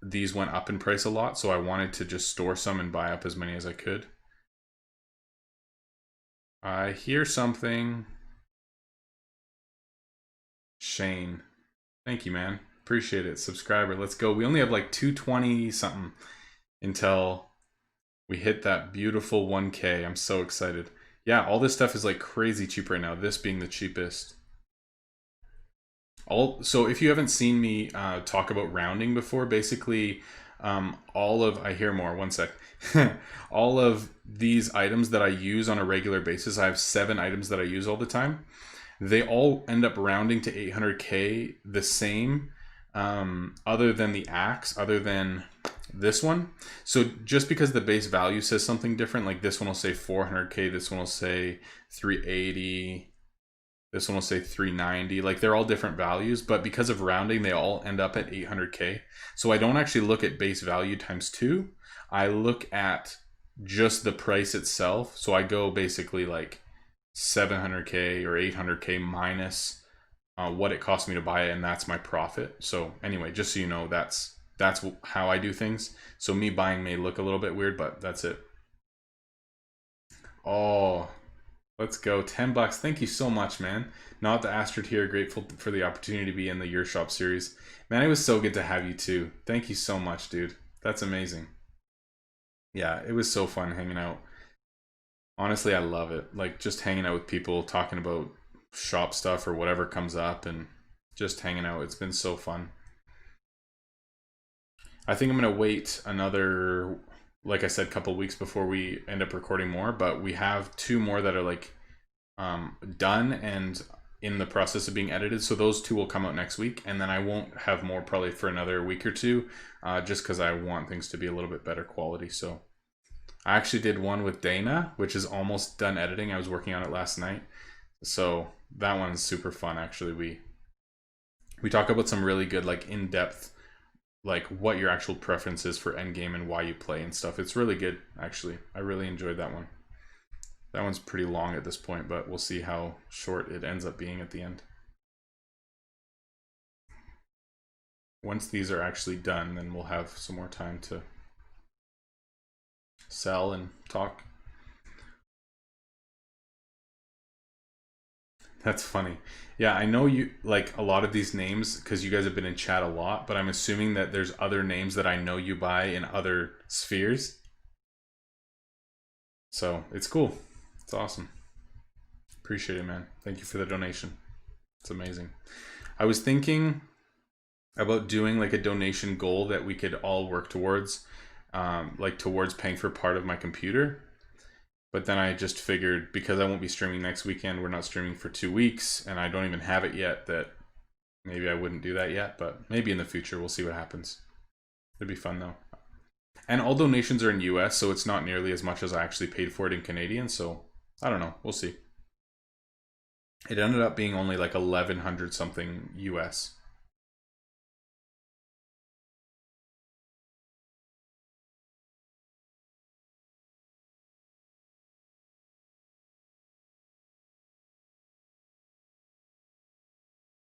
these went up in price a lot. So I wanted to just store some and buy up as many as I could. I hear something. Shane. Thank you, man. Appreciate it. Subscriber. Let's go. We only have like 220 something until we hit that beautiful 1K. I'm so excited. Yeah, all this stuff is like crazy cheap right now. This being the cheapest. So if you haven't seen me talk about rounding before, basically I hear more, one sec. All of these items that I use on a regular basis, I have 7 items that I use all the time. They all end up rounding to 800K the same, other than the axe, other than this one. So just because the base value says something different, like this one will say 400K, this one will say 380, this one will say 390, like they're all different values, but because of rounding, they all end up at 800K. So I don't actually look at base value times 2. I look at just the price itself. So I go basically like 700K or 800K minus what it cost me to buy it, and that's my profit. So anyway, just so you know, that's how I do things. So me buying may look a little bit weird, but that's it. Oh, let's go. $10. Thank you so much, man. Not the Astrid here. Grateful for the opportunity to be in the Your Shop series. Man, it was so good to have you too. Thank you so much, dude. That's amazing. Yeah, it was so fun hanging out. Honestly, I love it. Like just hanging out with people, talking about shop stuff or whatever comes up, and just hanging out. It's been so fun. I think I'm gonna wait another, like I said, couple weeks before we end up recording more. But we have 2 more that are like done and in the process of being edited. So those 2 will come out next week, and then I won't have more probably for another week or 2, just because I want things to be a little bit better quality. So I actually did one with Dana, which is almost done editing. I was working on it last night. So that one's super fun. Actually, we talk about some really good, like in-depth, like what your actual preference is for endgame and why you play and stuff. It's really good, actually. I really enjoyed that one. That one's pretty long at this point, but we'll see how short it ends up being at the end. Once these are actually done, then we'll have some more time to sell and talk. That's funny. Yeah, I know you like a lot of these names because you guys have been in chat a lot, but I'm assuming that there's other names that I know you by in other spheres. So it's cool. It's awesome. Appreciate it, man. Thank you for the donation. It's amazing. I was thinking about doing like a donation goal that we could all work towards, like towards paying for part of my computer. But then I just figured because I won't be streaming next weekend, we're not streaming for 2 weeks, and I don't even have it yet, that maybe I wouldn't do that yet, but maybe in the future we'll see what happens. It'd be fun though. And all donations are in US, so it's not nearly as much as I actually paid for it in Canadian, so I don't know. We'll see. It ended up being only like 1,100 something US.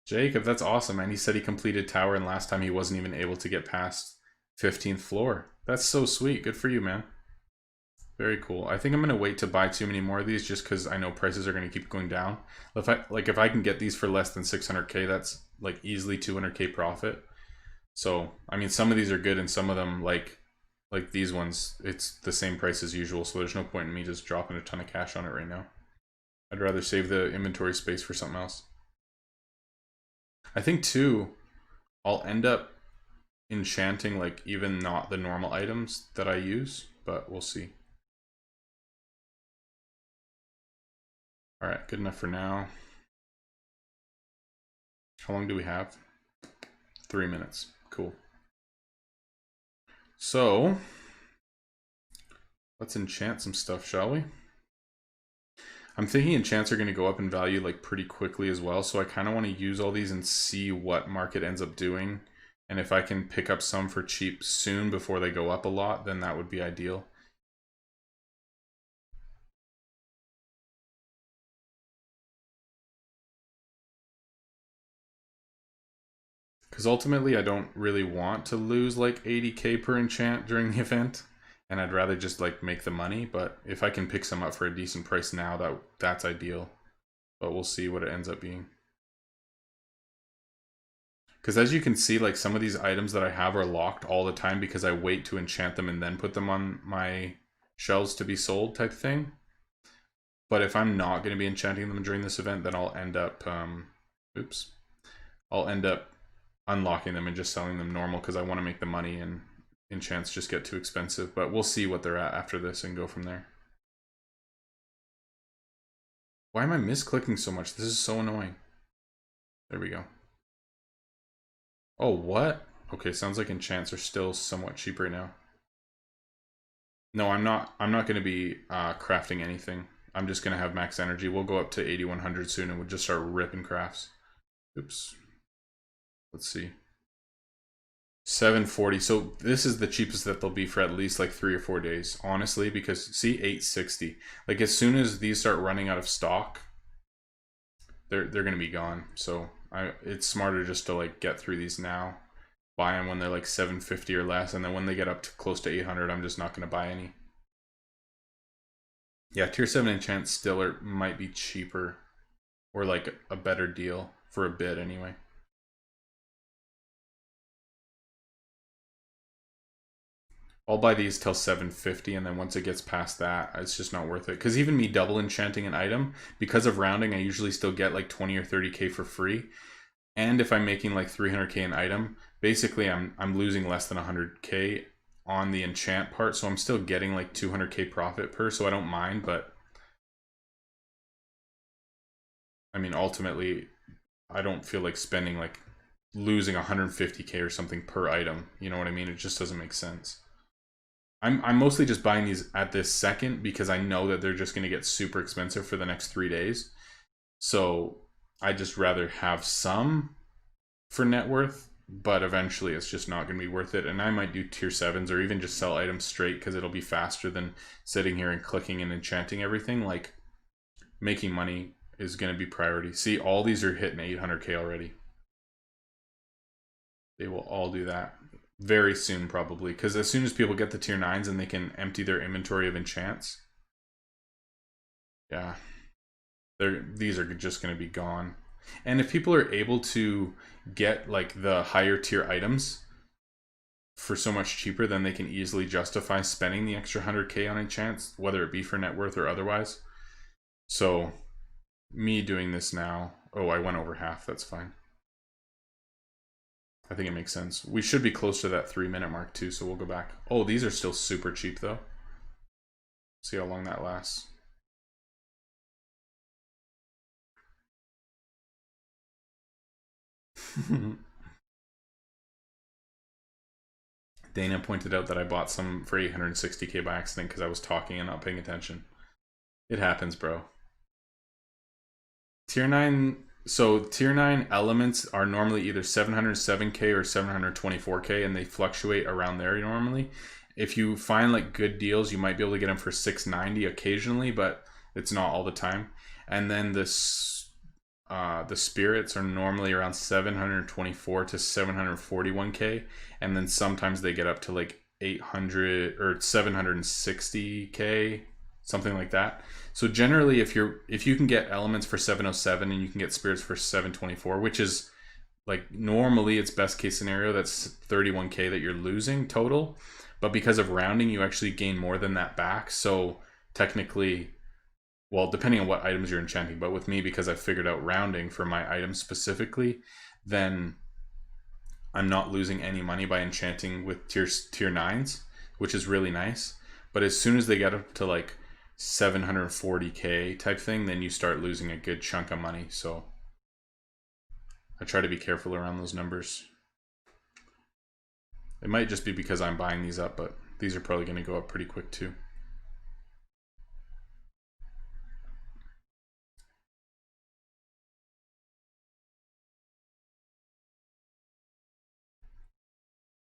Jacob, that's awesome, man. He said he completed tower, and last time he wasn't even able to get past 15th floor. That's so sweet. Good for you, man. Very cool. I think I'm gonna wait to buy too many more of these just because I know prices are gonna keep going down. If I can get these for less than 600K, that's like easily 200K profit. So I mean, some of these are good, and some of them like these ones, it's the same price as usual. So there's no point in me just dropping a ton of cash on it right now. I'd rather save the inventory space for something else. I think too, I'll end up enchanting like even not the normal items that I use, but we'll see. All right, good enough for now. How long do we have? 3 minutes. Cool. So let's enchant some stuff, shall we? I'm thinking enchants are going to go up in value like pretty quickly as well, so I kind of want to use all these and see what market ends up doing And if I can pick up some for cheap soon before they go up a lot, then that would be ideal. Because ultimately, I don't really want to lose like 80k per enchant during the event, and I'd rather just like make the money. But if I can pick some up for a decent price now, that's ideal. But we'll see what it ends up being. Because as you can see, like some of these items that I have are locked all the time because I wait to enchant them and then put them on my shelves to be sold type thing. But if I'm not going to be enchanting them during this event, then I'll end up, I'll end up unlocking them and just selling them normal because I want to make the money, and enchants just get too expensive. But we'll see what they're at after this and go from there. Why am I misclicking so much? This is so annoying. There we go. Oh, what? Okay, sounds like enchants are still somewhat cheap right now. No, I'm not going to be crafting anything. I'm just going to have max energy. We'll go up to 8100 soon and we'll just start ripping crafts. Oops. Let's see. 740. So this is the cheapest that they'll be for at least like 3 or 4 days, honestly, because see, 860. Like as soon as these start running out of stock, they're going to be gone. So it's smarter just to like get through these now, buy them when they're like 750 or less, and then when they get up to close to 800, I'm just not going to buy any. Yeah, tier 7 enchants still might be cheaper, or like a better deal for a bit anyway. I'll buy these till 750, and then once it gets past that, it's just not worth it. Because even me double enchanting an item, because of rounding, I usually still get like 20 or 30k for free. And if I'm making like 300k an item, basically I'm losing less than 100k on the enchant part, so I'm still getting like 200k profit per, so I don't mind. But I mean, ultimately, I don't feel like spending like losing 150k or something per item. You know what I mean? It just doesn't make sense. I'm mostly just buying these at this second because I know that they're just going to get super expensive for the next 3 days. So I just rather have some for net worth, but eventually it's just not going to be worth it. And I might do tier 7s or even just sell items straight because it'll be faster than sitting here and clicking and enchanting everything. Like making money is going to be priority. See, all these are hitting 800k already. They will all do that very soon, probably, because as soon as people get the tier 9s and they can empty their inventory of enchants, yeah, these are just going to be gone. And if people are able to get like the higher tier items for so much cheaper, then they can easily justify spending the extra 100k on enchants, whether it be for net worth or otherwise. So me doing this now, oh, I went over half, that's fine. I think it makes sense. We should be close to that 3-minute mark too, so we'll go back. Oh, these are still super cheap though. See how long that lasts. Dana pointed out that I bought some for 860k by accident because I was talking and not paying attention. It happens, bro. Tier 9, so tier 9 elements are normally either 707k or 724k, and they fluctuate around there normally. If you find like good deals, you might be able to get them for 690 occasionally, but it's not all the time. And then the spirits are normally around 724 to 741k, and then sometimes they get up to like 800 or 760k, something like that. So generally, if you can get elements for 707 and you can get spirits for 724, which is like normally it's best case scenario, that's 31k that you're losing total. But because of rounding, you actually gain more than that back. So technically, well, depending on what items you're enchanting, but with me, because I figured out rounding for my items specifically, then I'm not losing any money by enchanting with tier 9s, which is really nice. But as soon as they get up to like 740k type thing, then you start losing a good chunk of money. So I try to be careful around those numbers. It might just be because I'm buying these up, but these are probably going to go up pretty quick too.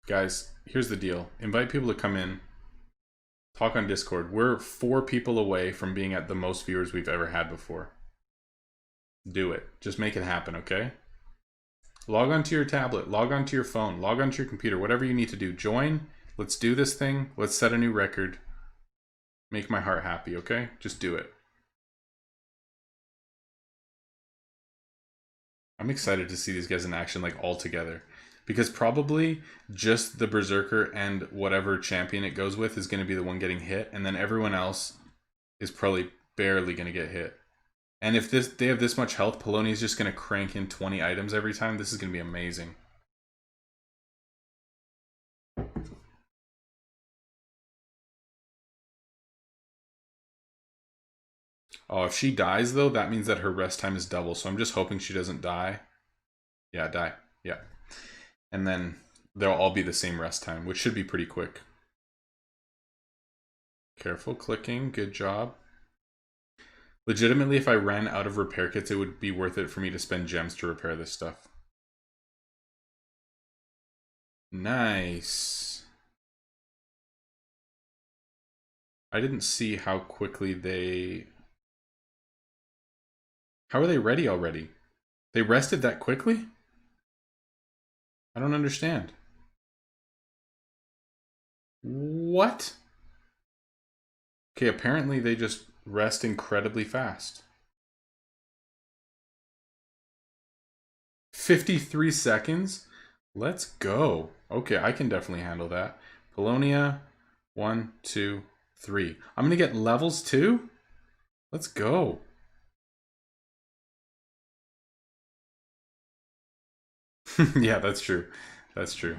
Guys, here's the deal. Invite people to come in. Talk on Discord. We're 4 people away from being at the most viewers we've ever had before. Do it. Just make it happen, okay? Log onto your tablet. Log onto your phone. Log onto your computer. Whatever you need to do. Join. Let's do this thing. Let's set a new record. Make my heart happy, okay? Just do it. I'm excited to see these guys in action, like, all together. Because probably just the Berserker and whatever champion it goes with is going to be the one getting hit, and then everyone else is probably barely going to get hit. And if they have this much health, Polonia's just going to crank in 20 items every time. This is going to be amazing. Oh, if she dies, though, that means that her rest time is double. So I'm just hoping she doesn't die. Yeah, die. Yeah. And then they'll all be the same rest time, which should be pretty quick. Careful clicking. Good job. Legitimately, if I ran out of repair kits, it would be worth it for me to spend gems to repair this stuff. Nice. I didn't see how quickly they... How are they ready already? They rested that quickly? I don't understand. What? Okay, apparently they just rest incredibly fast. 53 seconds? Let's go. Okay, I can definitely handle that. Polonia, 1, 2, 3. I'm gonna get levels too? Let's go. Yeah, that's true. That's true.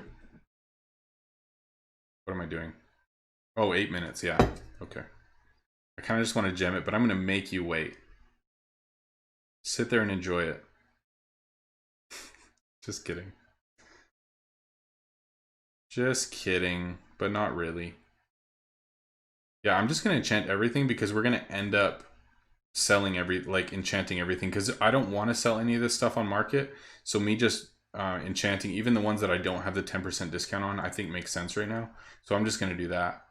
What am I doing? Oh, 8 minutes, yeah. Okay. I kind of just want to gem it, but I'm gonna make you wait. Sit there and enjoy it. Just kidding. Just kidding, but not really. Yeah, I'm just gonna enchant everything because we're gonna end up selling enchanting everything, because I don't want to sell any of this stuff on market. So me just enchanting even the ones that I don't have the 10% discount on, I think makes sense right now. So I'm just gonna do that.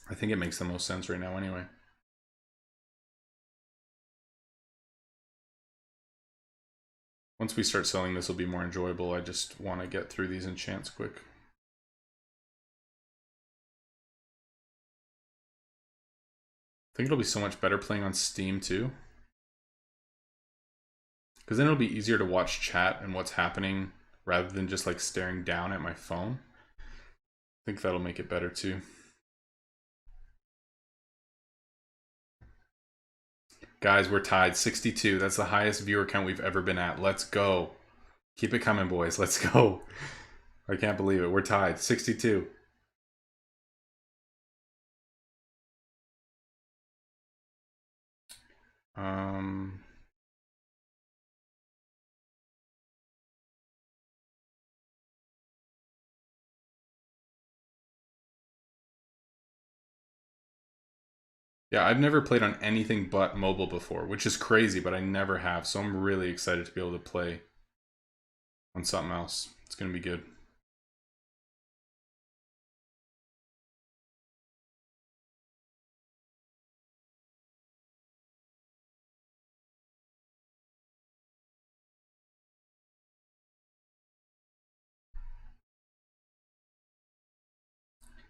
I think it makes the most sense right now anyway. Once we start selling, this will be more enjoyable. I just want to get through these enchants quick. I think it'll be so much better playing on Steam too, because then it'll be easier to watch chat and what's happening rather than just like staring down at my phone. I think that'll make it better too. Guys, we're tied 62. That's the highest viewer count we've ever been at. Let's go. Keep it coming, boys. Let's go. I can't believe it. We're tied 62. Yeah, I've never played on anything but mobile before, which is crazy, but I never have. So I'm really excited to be able to play on something else. It's going to be good.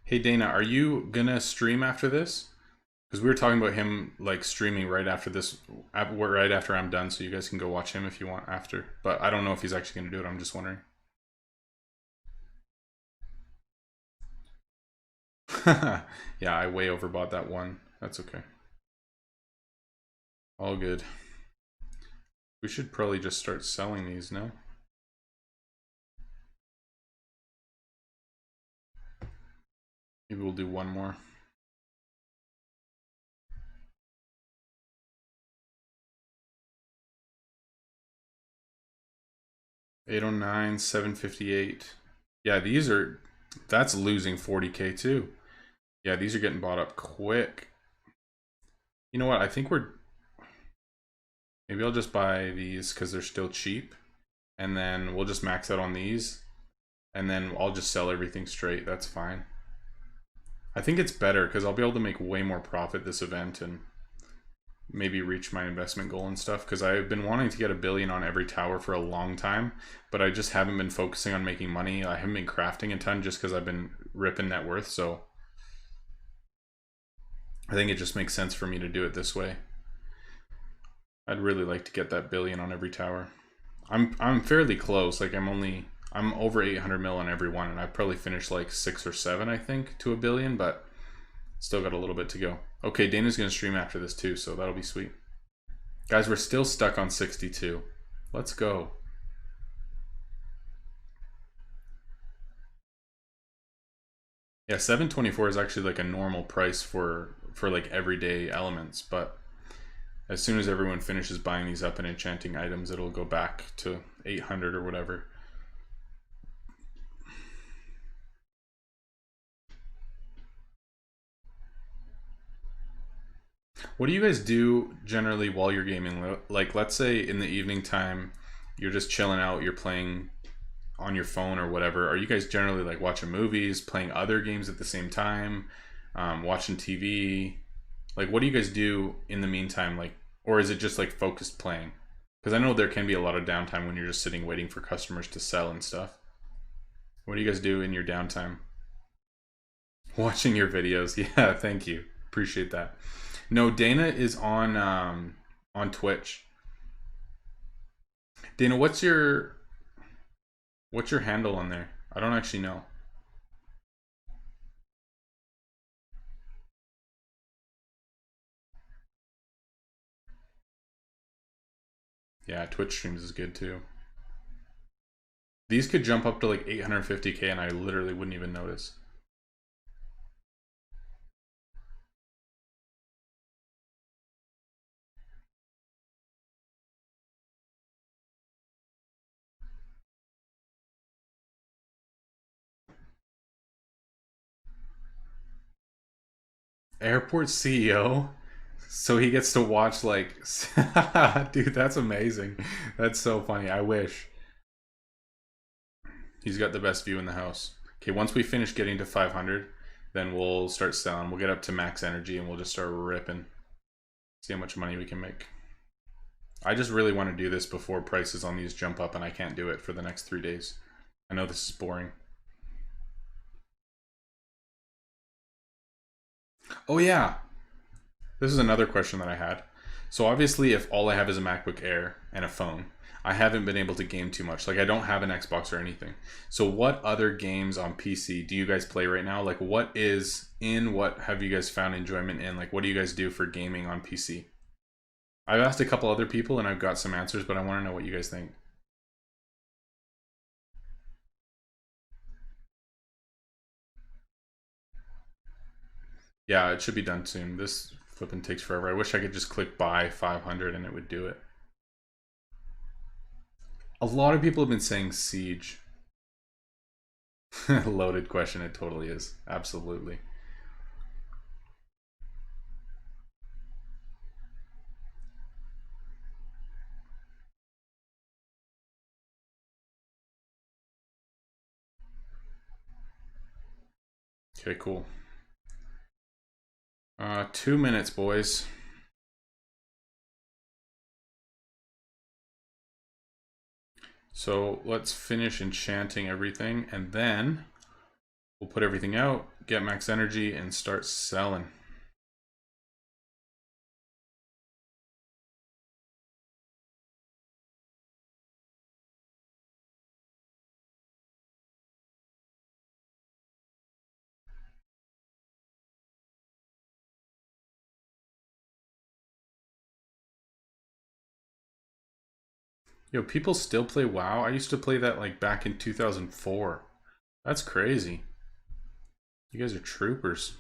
Hey Dana, are you gonna stream after this? Because we were talking about him like streaming right after this, right after I'm done, so you guys can go watch him if you want after. But I don't know if he's actually gonna do it. I'm just wondering. Yeah, I way overbought that one. That's okay. All good. We should probably just start selling these now. Maybe we'll do one more. $809, $758. Yeah, these are, that's losing 40K too. Yeah, these are getting bought up quick. You know what? I think we're Maybe I'll just buy these because they're still cheap. And then we'll just max out on these. And then I'll just sell everything straight. That's fine. I think it's better because I'll be able to make way more profit this event and maybe reach my investment goal and stuff, because I've been wanting to get 1 billion on every tower for a long time, but I just haven't been focusing on making money. I haven't been crafting a ton just because I've been ripping net worth, so I think it just makes sense for me to do it this way. I'd really like to get that 1 billion on every tower. I'm fairly close. Like I'm over 800 mil on every one, and I've probably finished like 6 or 7, I think, to 1 billion, but still got a little bit to go. Okay, Dana's gonna stream after this too, so that'll be sweet. Guys, we're still stuck on 62. Let's go. Yeah, 724 is actually like a normal price for like everyday elements, but as soon as everyone finishes buying these up and enchanting items, it'll go back to 800 or whatever. What do you guys do generally while you're gaming? Like, let's say in the evening time, you're just chilling out, you're playing on your phone or whatever. Are you guys generally like watching movies, playing other games at the same time, watching TV? Like, what do you guys do in the meantime? Like, or is it just like focused playing? Because I know there can be a lot of downtime when you're just sitting waiting for customers to sell and stuff. What do you guys do in your downtime? Watching your videos. Yeah, thank you. Appreciate that. No, Dana is on Twitch. Dana, what's your handle on there? I don't actually know. Yeah, Twitch streams is good too. These could jump up to like 850k and I literally wouldn't even notice. Airport CEO? So he gets to watch like dude, that's amazing. That's so funny. I wish. He's got the best view in the house. Okay, once we finish getting to 500, then we'll start selling. We'll get up to max energy and we'll just start ripping. See how much money we can make. I just really want to do this before prices on these jump up and I can't do it for the next 3 days. I know this is boring. Oh yeah, this is another question that I had. So obviously, if all I have is a MacBook Air and a phone, I haven't been able to game too much. Like I don't have an Xbox or anything. So what other games on PC do you guys play right now? Like what have you guys found enjoyment in? Like what do you guys do for gaming on PC? I've asked a couple other people and I've got some answers, but I want to know what you guys think. Yeah, it should be done soon. This flipping takes forever. I wish I could just click buy 500 and it would do it. A lot of people have been saying Siege. Loaded question. It totally is. Absolutely. Okay, cool. 2 minutes, boys. So let's finish enchanting everything and then we'll put everything out, get max energy, and start selling. Yo, people still play WoW? I used to play that like back in 2004. That's crazy. You guys are troopers.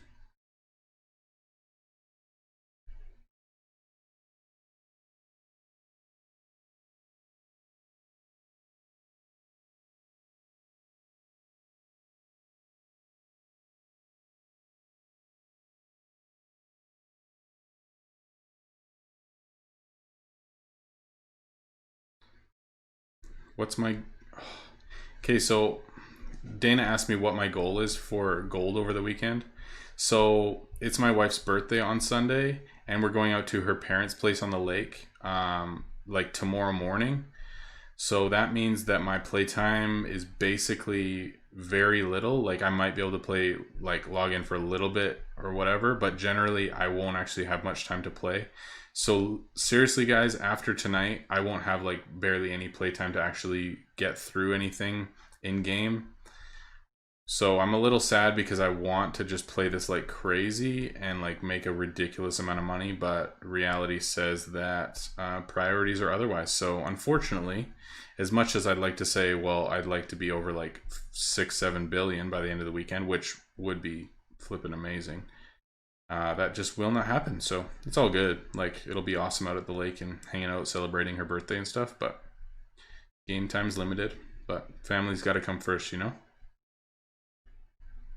What's my... Okay, so Dana asked me what my goal is for gold over the weekend. So it's my wife's birthday on Sunday, and we're going out to her parents' place on the lake, like tomorrow morning. So that means that my playtime is basically very little. Like I might be able to play, like log in for a little bit or whatever, but generally I won't actually have much time to play. So seriously, guys, after tonight, I won't have like barely any playtime to actually get through anything in game. So I'm a little sad because I want to just play this like crazy and like make a ridiculous amount of money, but reality says that priorities are otherwise. So unfortunately, as much as I'd like to say, well, I'd like to be over like 6-7 billion by the end of the weekend, which would be flipping amazing. That just will not happen. So it's all good. Like it'll be awesome out at the lake and hanging out, celebrating her birthday and stuff. But game time's limited. But family's got to come first, you know.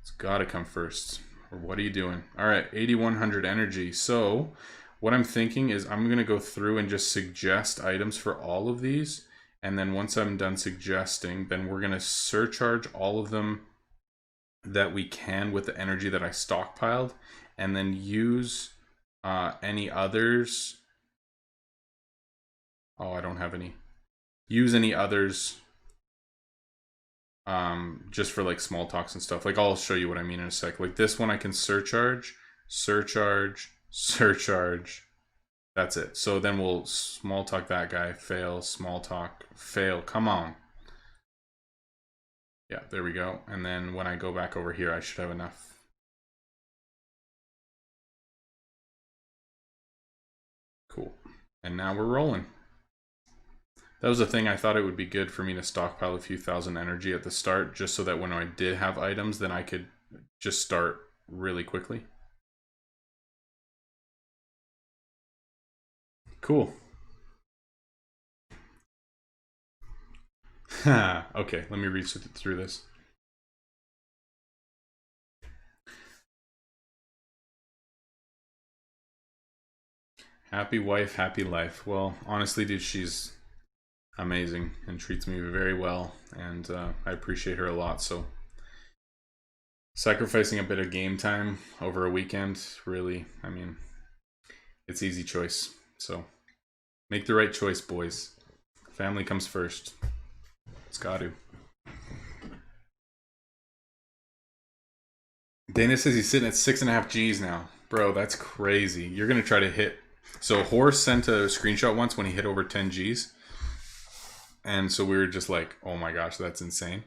It's got to come first. Or what are you doing? All right, 8100 energy. So what I'm thinking is I'm going to go through and just suggest items for all of these. And then once I'm done suggesting, then we're going to surcharge all of them that we can with the energy that I stockpiled. And then use any others. Oh, I don't have any. Use any others just for like small talks and stuff. Like I'll show you what I mean in a sec. Like this one I can surcharge, surcharge, surcharge. That's it. So then we'll small talk that guy, fail, small talk, fail. Come on. Yeah, there we go. And then when I go back over here, I should have enough. Cool. And now we're rolling. That was the thing. I thought it would be good for me to stockpile a few thousand energy at the start, just so that when I did have items, then I could just start really quickly. Cool. Okay, let me read through this. Happy wife, happy life. Well, honestly, dude, she's amazing and treats me very well, and I appreciate her a lot. So sacrificing a bit of game time over a weekend, really, I mean, it's easy choice. So make the right choice, boys. Family comes first. It's got to. Dana says he's sitting at 6.5 G's now. Bro, that's crazy. You're going to try to hit. So Horse sent a screenshot once when he hit over 10 G's. And so we were just like, oh my gosh, that's insane.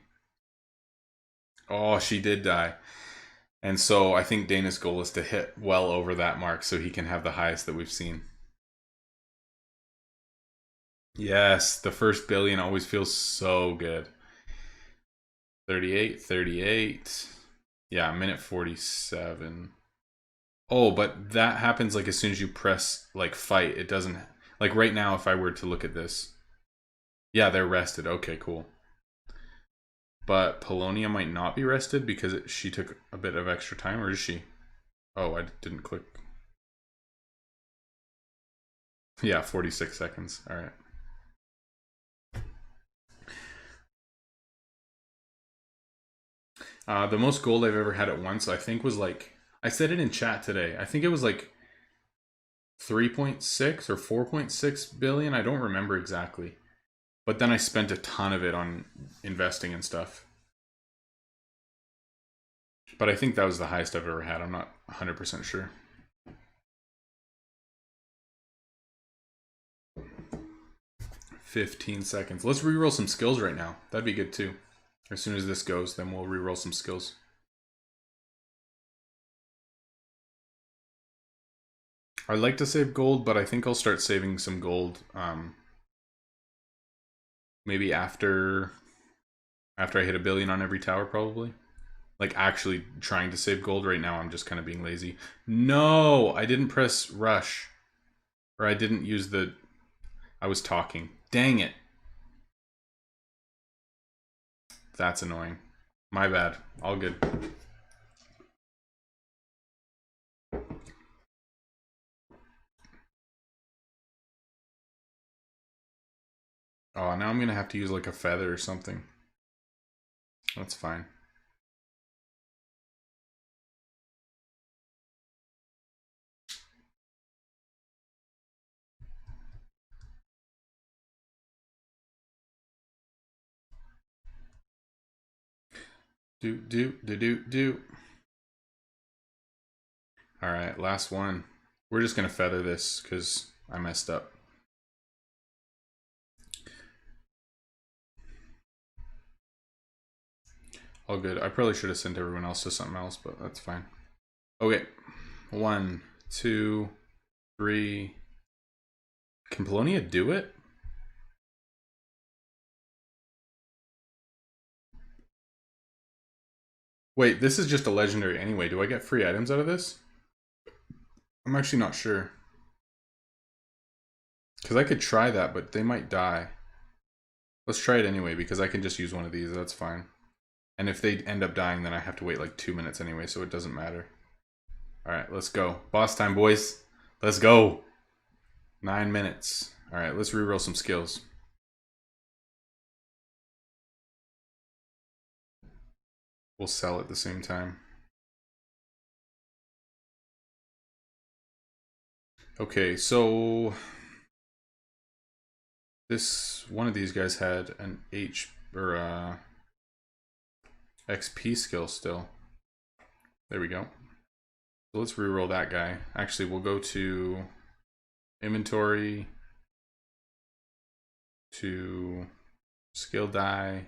Oh, she did die. And so I think Dana's goal is to hit well over that mark so he can have the highest that we've seen. Yes, the first billion always feels so good. 38, 38. Yeah, minute 47. Oh, but that happens like as soon as you press like fight. It doesn't, like right now if I were to look at this. Yeah, they're rested. Okay, cool. But Polonia might not be rested because she took a bit of extra time, or is she? Oh, I didn't click. Yeah, 46 seconds. All right. The most gold I've ever had at once, I think, was like, I said it in chat today. I think it was like 3.6 or 4.6 billion. I don't remember exactly. But then I spent a ton of it on investing and stuff. But I think that was the highest I've ever had. I'm not 100% sure. $15 seconds. Let's reroll some skills right now. That'd be good too. As soon as this goes, then we'll reroll some skills. I'd like to save gold, but I think I'll start saving some gold maybe after I hit 1 billion on every tower, probably. Like actually trying to save gold right now. I'm just kind of being lazy. No, I didn't press rush. Or I didn't use the... I was talking. Dang it. That's annoying. My bad. All good. Oh, now I'm going to have to use like a feather or something. That's fine. Do. All right, last one. We're just going to feather this because I messed up. All good. I probably should have sent everyone else to something else, but that's fine. Okay. 1, 2, 3. Can Polonia do it? Wait, this is just a legendary anyway. Do I get free items out of this? I'm actually not sure. Because I could try that, but they might die. Let's try it anyway, because I can just use one of these. That's fine. And if they end up dying, then I have to wait like 2 minutes anyway, so it doesn't matter. Alright, let's go. Boss time, boys. Let's go. 9 minutes. Alright, let's reroll some skills. We'll sell at the same time. Okay, so this one of these guys had an XP skill still. There we go. So let's reroll that guy. Actually, we'll go to inventory, to skill die.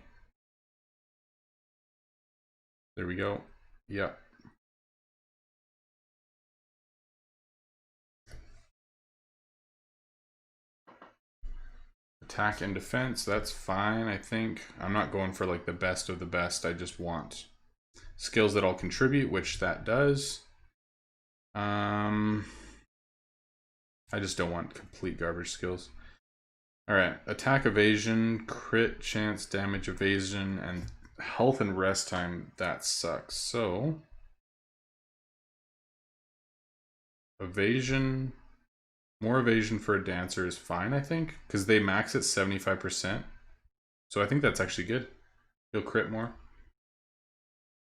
There we go. Yep. Attack and defense, that's fine, I think. I'm not going for like the best of the best. I just want skills that all contribute, which that does. I just don't want complete garbage skills. Alright, attack evasion, crit chance, damage evasion, and health and rest time. That sucks. So evasion, more evasion for a dancer is fine, I think, because they max at 75%. So I think that's actually good. You'll crit more.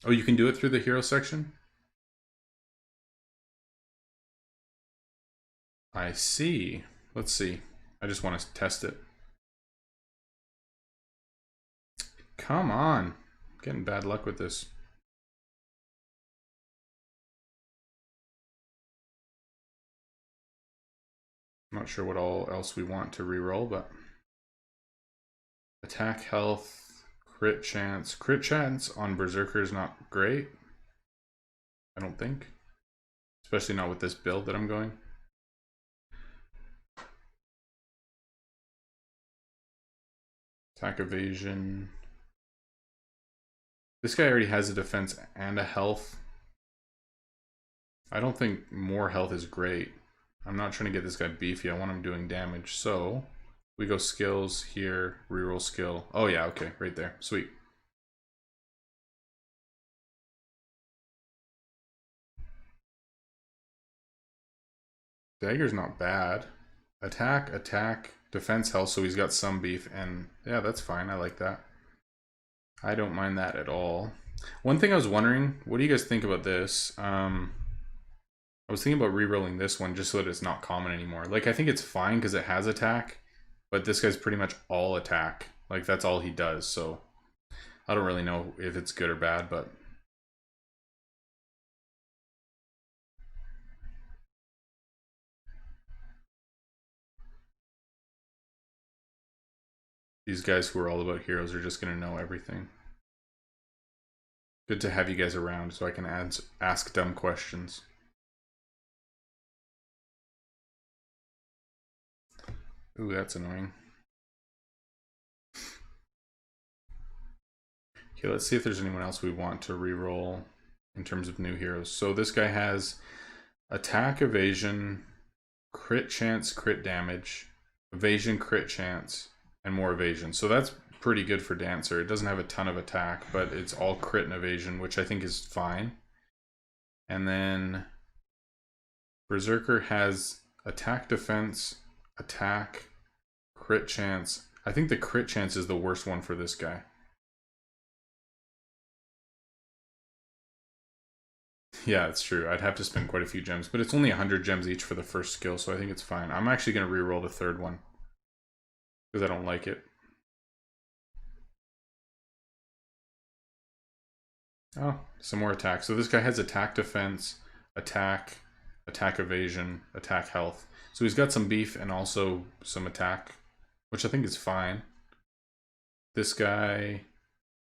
Oh, you can do it through the hero section? I see. Let's see. I just want to test it. Come on. I'm getting bad luck with this. I'm not sure what all else we want to reroll, but attack, health, crit chance. Crit chance on Berserker is not great, I don't think. Especially not with this build that I'm going. Attack evasion. This guy already has a defense and a health. I don't think more health is great. I'm not trying to get this guy beefy. I want him doing damage. So we go skills here, reroll skill. Oh yeah, okay, right there. Sweet. Dagger's not bad. Attack, attack, defense health, so he's got some beef, and yeah, that's fine. I like that. I don't mind that at all. One thing I was wondering, what do you guys think about this? I was thinking about re-rolling this one just so that it's not common anymore. Like, I think it's fine because it has attack, but this guy's pretty much all attack. Like, that's all he does, so I don't really know if it's good or bad, but these guys who are all about heroes are just going to know everything. Good to have you guys around so I can ask dumb questions. Ooh, that's annoying. Okay, let's see if there's anyone else we want to reroll in terms of new heroes. So this guy has attack, evasion, crit chance, crit damage, evasion, crit chance, and more evasion. So that's pretty good for Dancer. It doesn't have a ton of attack, but it's all crit and evasion, which I think is fine. And then Berserker has attack, defense, attack, crit chance, I think the crit chance is the worst one for this guy. Yeah, it's true. I'd have to spend quite a few gems, but it's only 100 gems each for the first skill, so I think it's fine. I'm actually going to reroll the third one because I don't like it. Oh, some more attack. So this guy has attack defense, attack, attack evasion, attack health. So he's got some beef and also some attack, which I think is fine. This guy,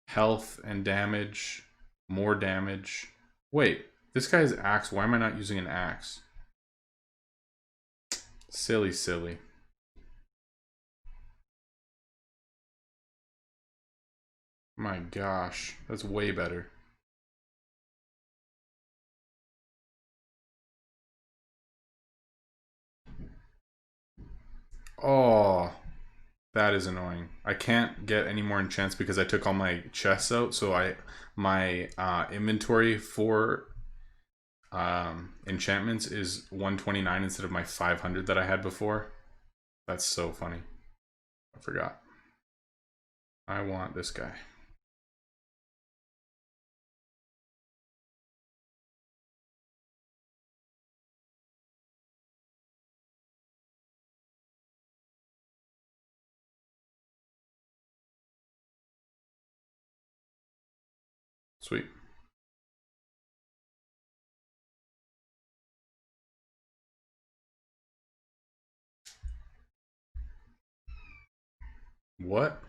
health and damage, more damage. Wait, this guy has axe. Why am I not using an axe? Silly, silly. My gosh, that's way better. Oh, that is annoying. I can't get any more enchants because I took all my chests out. So my inventory for enchantments is 129 instead of my 500 that I had before. That's so funny. I forgot. I want this guy. Sweet. What?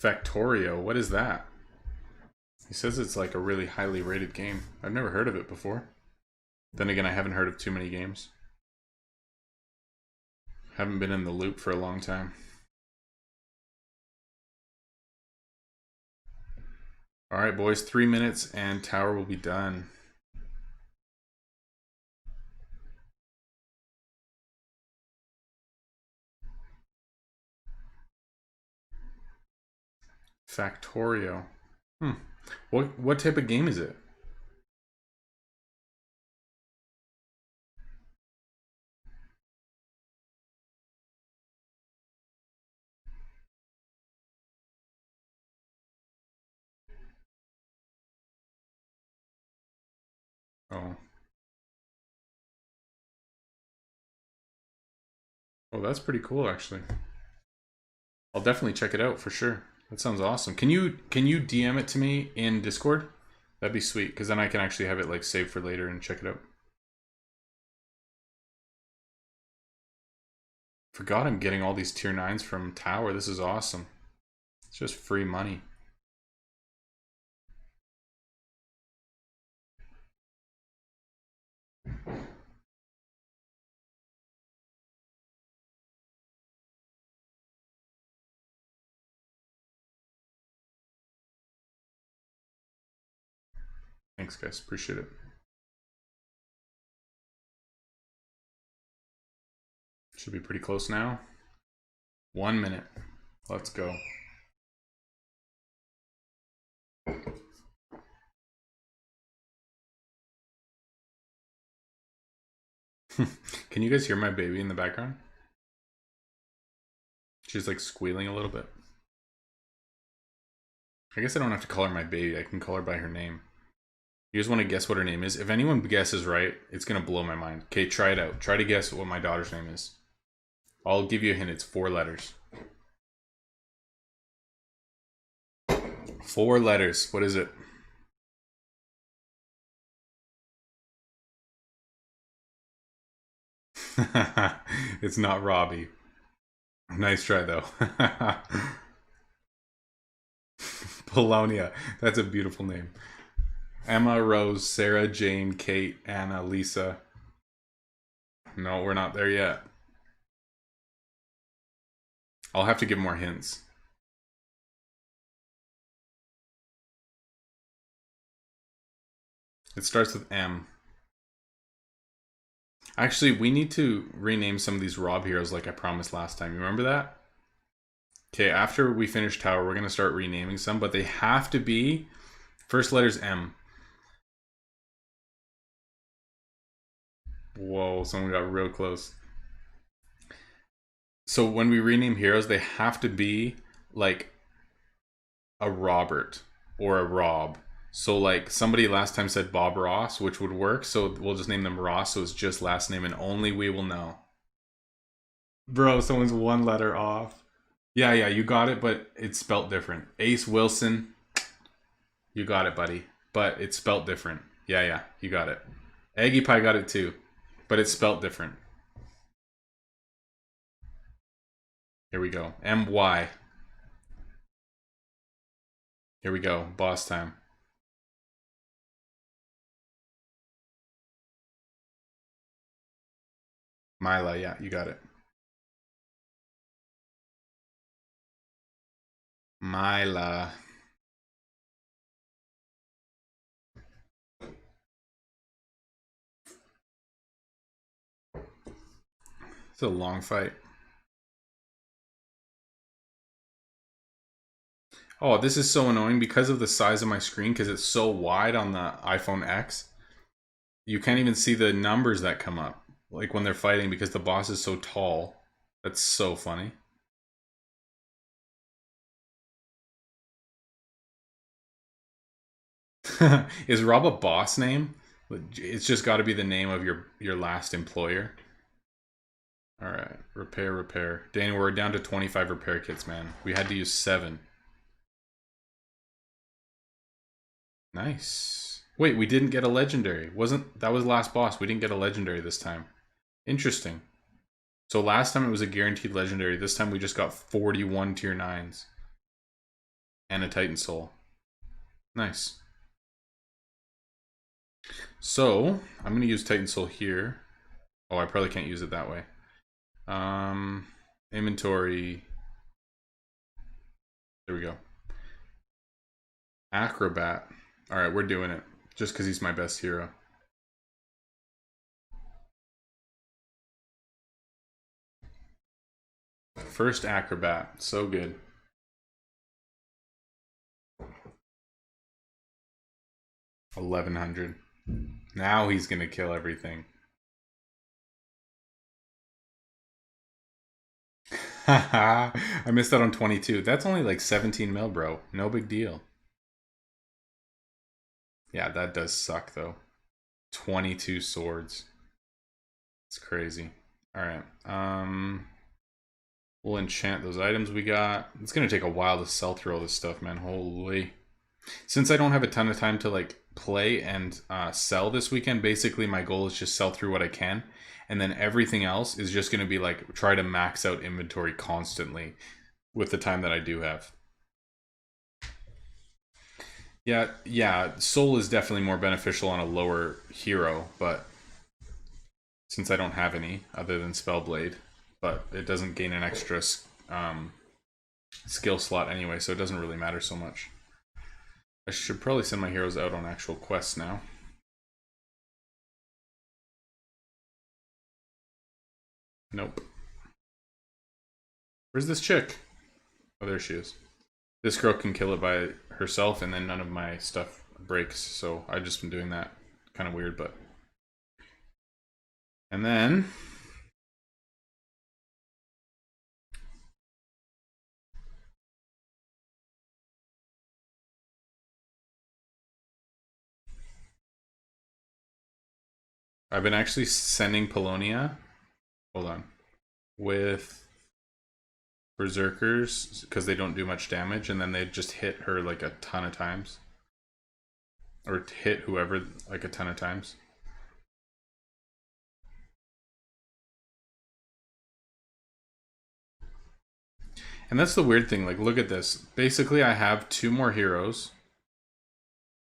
Factorio? What is that? He says it's like a really highly rated game. I've never heard of it before. Then again, I haven't heard of too many games. Haven't been in the loop for a long time. Alright, boys, 3 minutes and tower will be done. Factorio. What type of game is it? Oh. Oh, that's pretty cool actually. I'll definitely check it out for sure. That sounds awesome. Can you DM it to me in Discord? That'd be sweet, because then I can actually have it like saved for later and check it out. Forgot I'm getting all these tier 9s from Tower. This is awesome. It's just free money. Thanks, guys. Appreciate it. Should be pretty close now. 1 minute. Let's go. Can you guys hear my baby in the background? She's like squealing a little bit. I guess I don't have to call her my baby. I can call her by her name. You guys want to guess what her name is? If anyone guesses right, it's going to blow my mind. Okay, try it out. Try to guess what my daughter's name is. I'll give you a hint. It's 4 letters. 4 letters. What is it? It's not Robbie. Nice try, though. Polonia. That's a beautiful name. Emma, Rose, Sarah, Jane, Kate, Anna, Lisa. No, we're not there yet. I'll have to give more hints. It starts with M. Actually, we need to rename some of these Rob heroes like I promised last time. You remember that? Okay, after we finish Tower, we're going to start renaming some, but they have to be first letters M. Whoa, someone got real close. So when we rename heroes, they have to be like a Robert or a Rob. So like somebody last time said Bob Ross, which would work. So we'll just name them Ross. So it's just last name and only we will know. Bro, someone's one letter off. Yeah, yeah, you got it, but it's spelt different. Ace Wilson, you got it, buddy. But it's spelt different. Yeah, yeah, you got it. Aggie Pie got it too, but it's spelt different. Here we go. MY. Here we go. Boss time. Mila, yeah, you got it. Mila. It's a long fight. Oh, this is so annoying because of the size of my screen, because it's so wide on the iPhone X. You can't even see the numbers that come up, like when they're fighting, because the boss is so tall. That's so funny. Is Rob a boss name? It's just got to be the name of your last employer. All right, repair. Danny, we're down to 25 repair kits, man. We had to use 7. Nice. Wait, we didn't get a legendary. Wasn't that was last boss? We didn't get a legendary this time. Interesting. So last time it was a guaranteed legendary. This time we just got 41 tier 9s and a Titan Soul. Nice. So I'm gonna use Titan Soul here. Oh, I probably can't use it that way. Inventory. There we go. Acrobat. All right, we're doing it just because he's my best hero. First Acrobat, so good. 1100. Now he's gonna kill everything. I missed out on 22. That's only like 17 mil, bro. No big deal. Yeah, that does suck though. 22 swords. It's crazy. All right. We'll enchant those items we got. It's gonna take a while to sell through all this stuff, man. Holy. Since I don't have a ton of time to like play and sell this weekend, basically my goal is just sell through what I can, and then everything else is just gonna be like try to max out inventory constantly with the time that I do have. Yeah, soul is definitely more beneficial on a lower hero, but since I don't have any other than Spellblade, but it doesn't gain an extra skill slot anyway, so it doesn't really matter so much. I should probably send my heroes out on actual quests now. Nope. Where's this chick? Oh, there she is. This girl can kill it by herself, and then none of my stuff breaks, so I've just been doing that. Kind of weird, but... And then... I've been actually sending Polonia... Hold on. With Berserkers, because they don't do much damage, and then they just hit her like a ton of times. Or hit whoever like a ton of times. And that's the weird thing, like look at this. Basically I have 2 more heroes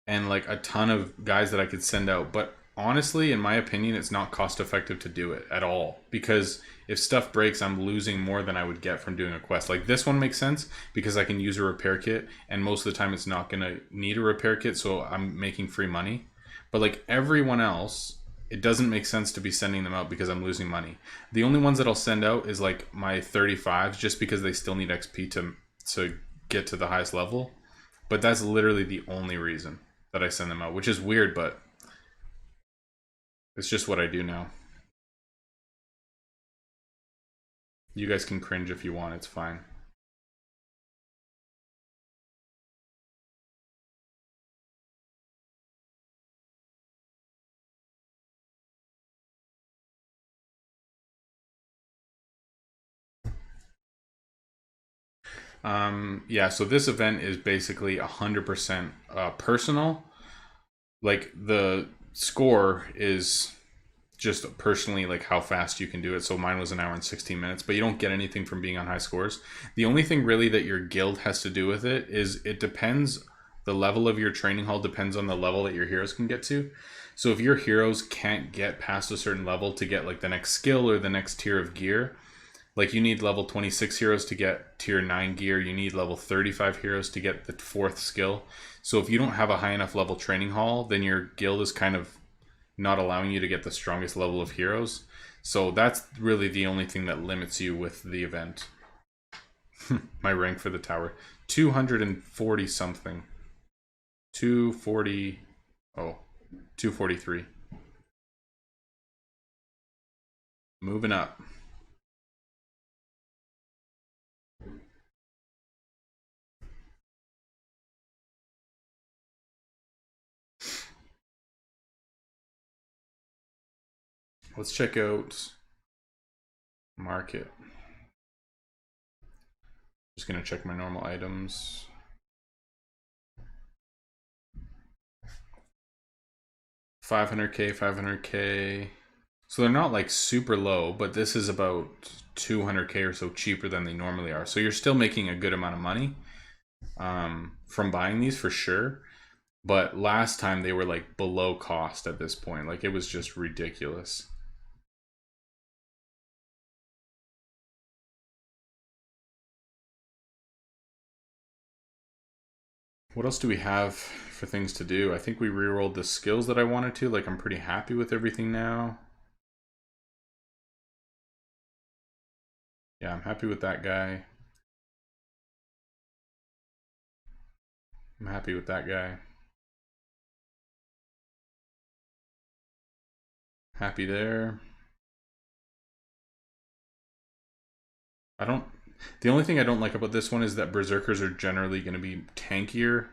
and like a ton of guys that I could send out, but honestly, in my opinion, it's not cost effective to do it at all, because if stuff breaks, I'm losing more than I would get from doing a quest. Like this one makes sense because I can use a repair kit, and most of the time it's not gonna need a repair kit, so I'm making free money. But like everyone else, it doesn't make sense to be sending them out because I'm losing money. The only ones that I'll send out is like my 35s, just because they still need XP to get to the highest level. But that's literally the only reason that I send them out, which is weird, but it's just what I do now. You guys can cringe if you want, it's fine. Yeah, so this event is basically 100% personal. Like the score is just personally like how fast you can do it. So mine was 1 hour and 16 minutes, but you don't get anything from being on high scores. The only thing really that your guild has to do with it is it depends. The level of your training hall depends on the level that your heroes can get to. So if your heroes can't get past a certain level to get like the next skill or the next tier of gear, like you need level 26 heroes to get tier 9 gear, you need level 35 heroes to get the 4th skill. So if you don't have a high enough level training hall, then your guild is kind of not allowing you to get the strongest level of heroes. So that's really the only thing that limits you with the event. My rank for the tower, 240 something. 240, oh, 243. Moving up. Let's check out market. Just gonna check my normal items. $500K, $500K. So they're not like super low, but this is about $200K or so cheaper than they normally are. So you're still making a good amount of money from buying these for sure. But last time they were like below cost at this point. Like it was just ridiculous. What else do we have for things to do? I think we rerolled the skills that I wanted to. Like I'm pretty happy with everything now. Yeah, I'm happy with that guy. I'm happy with that guy. Happy there. I don't. The only thing I don't like about this one is that berserkers are generally going to be tankier,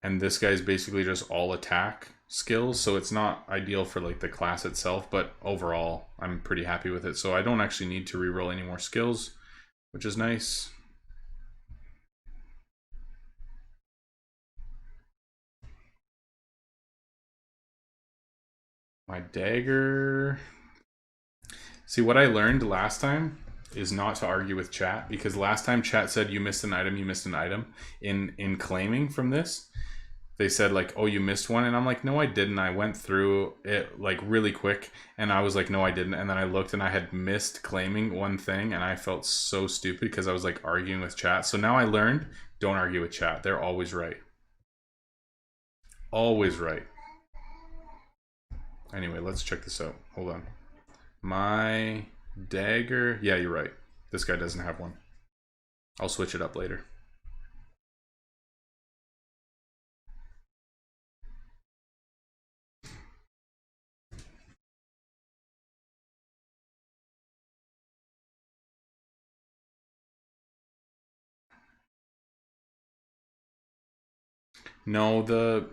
and this guy's basically just all attack skills, so it's not ideal for like the class itself. But overall, I'm pretty happy with it. So I don't actually need to reroll any more skills, which is nice. My dagger. See, what I learned last time is not to argue with chat, because last time chat said you missed an item, you missed an item. In claiming from this, they said like, oh, you missed one, and I'm like, no, I didn't. I went through it like really quick, and I was like, no, I didn't. And then I looked, and I had missed claiming one thing, and I felt so stupid because I was like arguing with chat. So now I learned, don't argue with chat. They're always right. Always right. Anyway, let's check this out. Hold on. My dagger. Yeah, you're right. This guy doesn't have one. I'll switch it up later. No,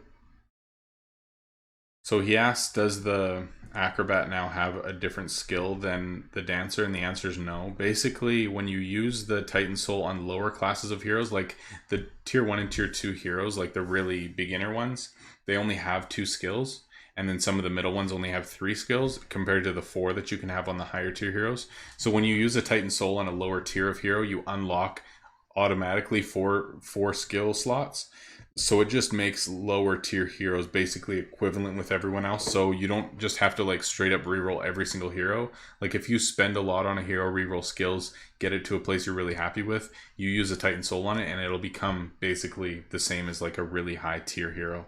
so he asked, does the acrobat now have a different skill than the dancer? And the answer is no. Basically, when you use the Titan Soul on lower classes of heroes, like the tier 1 and tier 2 heroes, like the really beginner ones, they only have 2 skills. And then some of the middle ones only have 3 skills compared to the 4 that you can have on the higher tier heroes. So when you use a Titan Soul on a lower tier of hero, you unlock automatically four skill slots. So it just makes lower tier heroes basically equivalent with everyone else. So you don't just have to like straight up reroll every single hero. Like if you spend a lot on a hero, reroll skills, get it to a place you're really happy with, you use a Titan Soul on it, and it'll become basically the same as like a really high tier hero.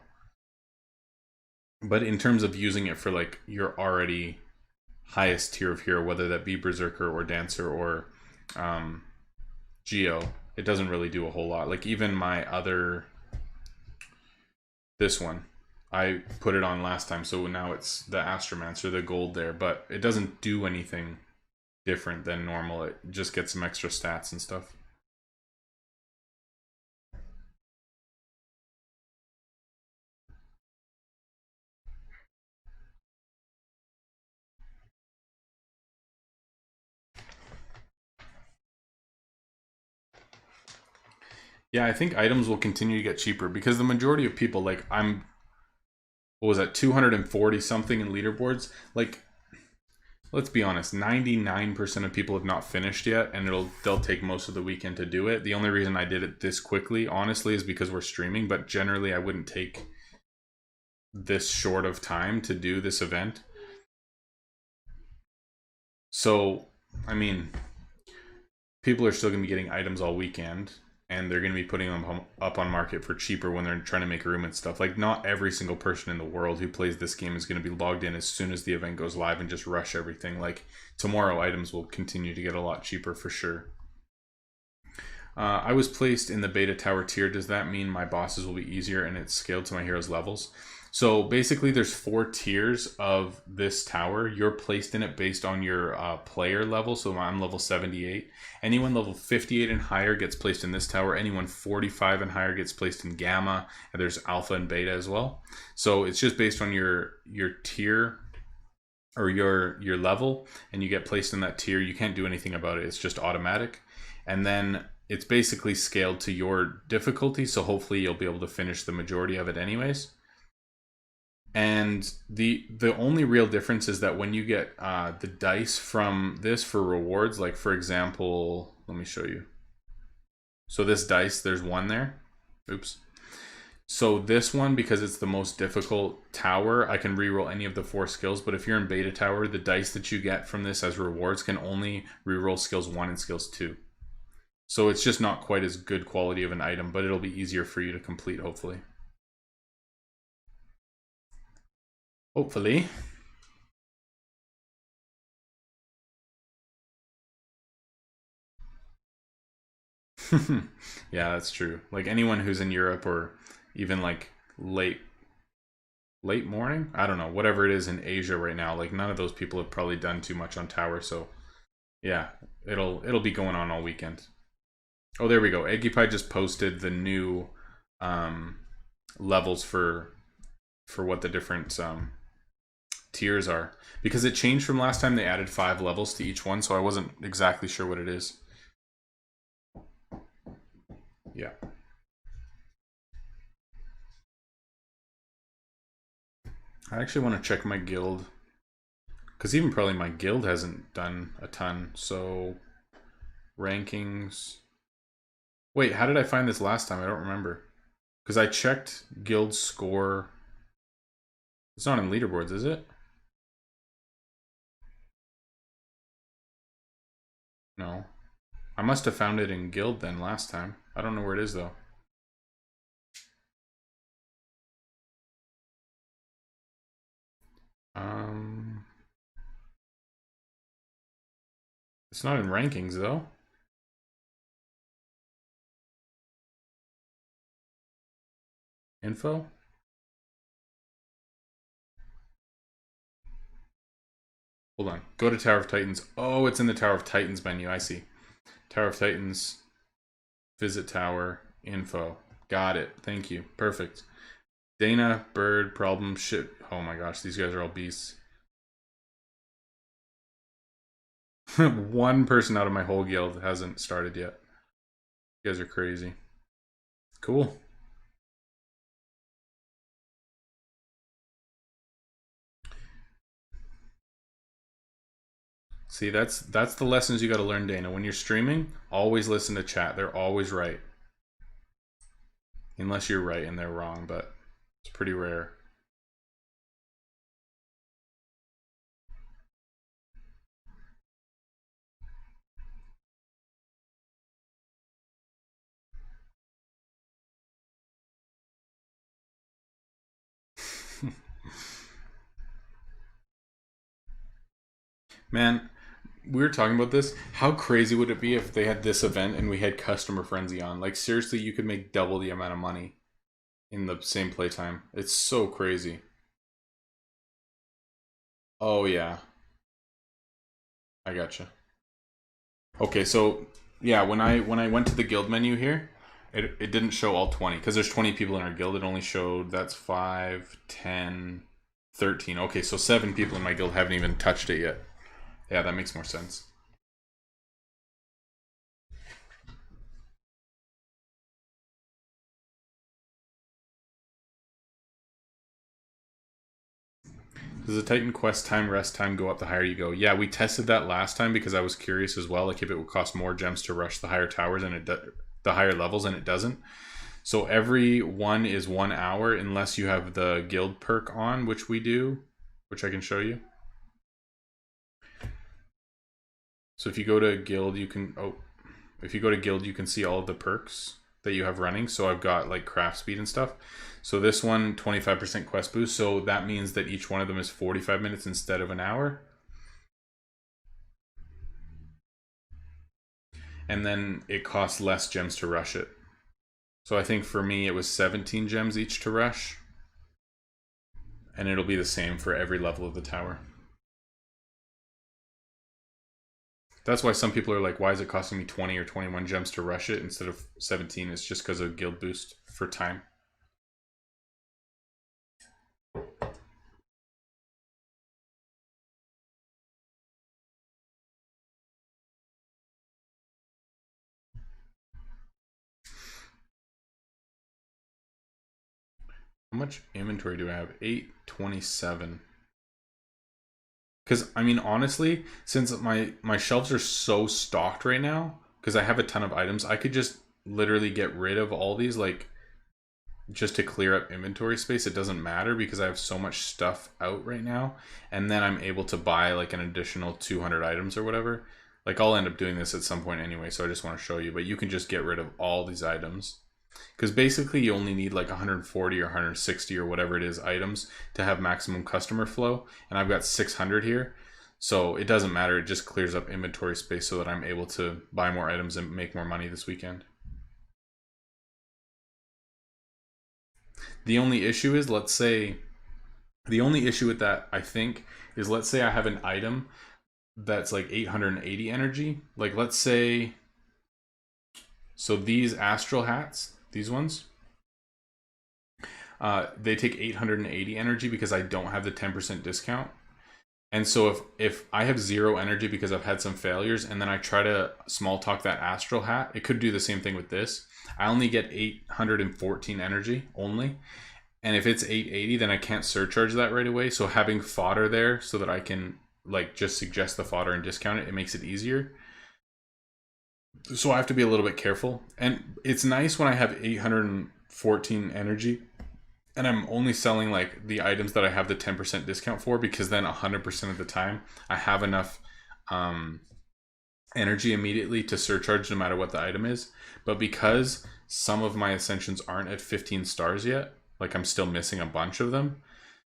But in terms of using it for like your already highest tier of hero, whether that be Berserker or Dancer or Geo, it doesn't really do a whole lot. Like even my other, this one, I put it on last time, so now it's the Astromancer, the gold there, but it doesn't do anything different than normal. It just gets some extra stats and stuff. Yeah, I think items will continue to get cheaper because the majority of people, like what was that, 240 something in leaderboards? Like, let's be honest, 99% of people have not finished yet, and they'll take most of the weekend to do it. The only reason I did it this quickly, honestly, is because we're streaming, but generally I wouldn't take this short of time to do this event. So, I mean, people are still going to be getting items all weekend, and they're going to be putting them up on market for cheaper when they're trying to make room and stuff. Like, not every single person in the world who plays this game is going to be logged in as soon as the event goes live and just rush everything. Like, tomorrow items will continue to get a lot cheaper for sure. I was placed in the beta tower tier. Does that mean my bosses will be easier and it's scaled to my hero's levels? So basically there's 4 tiers of this tower. You're placed in it based on your player level. So I'm level 78. Anyone level 58 and higher gets placed in this tower. Anyone 45 and higher gets placed in gamma. And there's alpha and beta as well. So it's just based on your tier or your level, and you get placed in that tier. You can't do anything about it. It's just automatic. And then it's basically scaled to your difficulty, so hopefully you'll be able to finish the majority of it anyways. And the only real difference is that when you get the dice from this for rewards, like for example, let me show you. So this dice, there's 1 there. Oops. So this one, because it's the most difficult tower, I can reroll any of the 4 skills. But if you're in beta tower, the dice that you get from this as rewards can only reroll skills 1 and skills 2. So it's just not quite as good quality of an item, but it'll be easier for you to complete, hopefully. Hopefully. Yeah, that's true. Like anyone who's in Europe or even like late morning, I don't know, whatever it is in Asia right now, like none of those people have probably done too much on tower, so yeah, it'll be going on all weekend. Oh, there we go. Eggipie just posted the new levels for what the different tiers are, because it changed from last time. They added 5 levels to each one, so I wasn't exactly sure what it is. Yeah. I actually want to check my guild, because even probably my guild hasn't done a ton. So rankings. Wait, how did I find this last time? I don't remember. Because I checked guild score. It's not in leaderboards, is it? No. I must have found it in guild then last time. I don't know where it is though. It's not in rankings though. Info? Hold on. Go to Tower of Titans. Oh, it's in the Tower of Titans menu. I see. Tower of Titans. Visit Tower. Info. Got it. Thank you. Perfect. Dana, Bird, Problem, shit. Oh my gosh, these guys are all beasts. 1 person out of my whole guild hasn't started yet. You guys are crazy. Cool. See, that's the lessons you got to learn, Dana. When you're streaming, always listen to chat. They're always right. Unless you're right and they're wrong, but it's pretty rare. Man, we were talking about this. How crazy would it be if they had this event and we had customer frenzy on? Like seriously, you could make double the amount of money in the same playtime. It's so crazy. Oh yeah, I gotcha. Okay, so yeah, when I went to the guild menu here, it didn't show all 20 because there's 20 people in our guild. It only showed that's 5, 10, 13. Okay, so 7 people in my guild haven't even touched it yet. Yeah, that makes more sense. Does the Titan quest time rest time go up the higher you go? Yeah, we tested that last time because I was curious as well, like if it would cost more gems to rush the higher towers and the higher levels, and it doesn't. So every one is 1 hour unless you have the guild perk on, which we do, which I can show you. So if you go to guild, you can if you go to guild, you can see all of the perks that you have running. So I've got like craft speed and stuff. So this one, 25% quest boost. So that means that each one of them is 45 minutes instead of an hour. And then it costs less gems to rush it. So I think for me, it was 17 gems each to rush. And it'll be the same for every level of the tower. That's why some people are like, why is it costing me 20 or 21 gems to rush it instead of 17? It's just because of guild boost for time. How much inventory do I have? 827. Because, I mean, honestly, since my shelves are so stocked right now, because I have a ton of items, I could just literally get rid of all these, like, just to clear up inventory space. It doesn't matter because I have so much stuff out right now. And then I'm able to buy, like, an additional 200 items or whatever. Like, I'll end up doing this at some point anyway, so I just want to show you. But you can just get rid of all these items. Because basically you only need like 140 or 160 or whatever it is items to have maximum customer flow. And I've got 600 here. So it doesn't matter. It just clears up inventory space so that I'm able to buy more items and make more money this weekend. The only issue is, let's say, the only issue with that, I think, is let's say I have an item that's like 880 energy. Like, let's say, so these astral hats, these ones, they take 880 energy because I don't have the 10% discount. And so if I have 0 energy because I've had some failures, and then I try to small talk that astral hat, it could do the same thing with this. I only get 814 energy only. And if it's 880, then I can't surcharge that right away. So having fodder there so that I can like just suggest the fodder and discount it, it makes it easier. So I have to be a little bit careful. And it's nice when I have 814 energy and I'm only selling like the items that I have the 10% discount for, because then 100% of the time I have enough energy immediately to surcharge no matter what the item is. But because some of my ascensions aren't at 15 stars yet, like I'm still missing a bunch of them,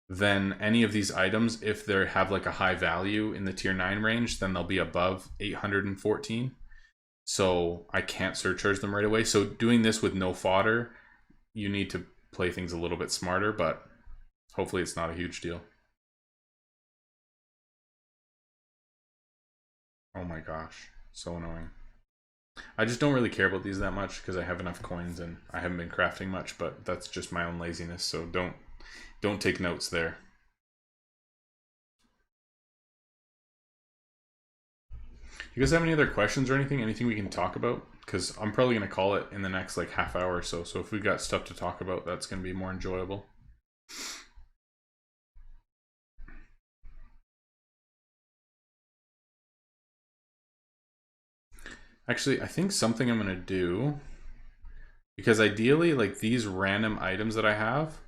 then any of these items, if they have like a high value in the tier 9 range, then they'll be above 814. So I can't surcharge them right away. So doing this with no fodder, you need to play things a little bit smarter, but hopefully it's not a huge deal. Oh my gosh, so annoying. I just don't really care about these that much because I have enough coins and I haven't been crafting much, but that's just my own laziness, so don't take notes there. You guys have any other questions or anything? Anything we can talk about? Because I'm probably going to call it in the next like half hour or so. So if we've got stuff to talk about, that's going to be more enjoyable. Actually, I think something I'm going to do, because ideally, like these random items that I have,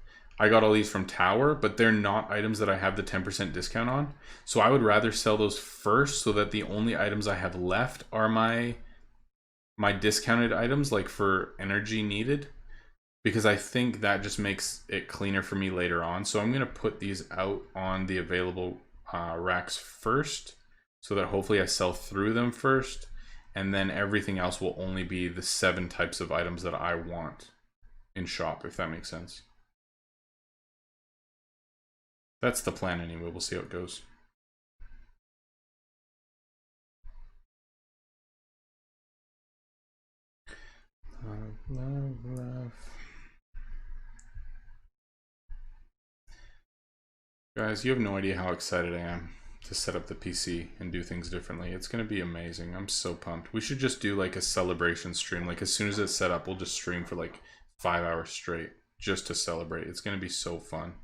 I got all these from Tower, but they're not items that I have the 10% discount on. So I would rather sell those first so that the only items I have left are my discounted items, like for energy needed, because I think that just makes it cleaner for me later on. So I'm going to put these out on the available racks first so that hopefully I sell through them first, and then everything else will only be the 7 types of items that I want in shop, if that makes sense. That's the plan anyway. We'll see how it goes. Love. Guys, you have no idea how excited I am to set up the PC and do things differently. It's going to be amazing. I'm so pumped. We should just do like a celebration stream. Like as soon as it's set up, we'll just stream for like 5 hours straight just to celebrate. It's going to be so fun.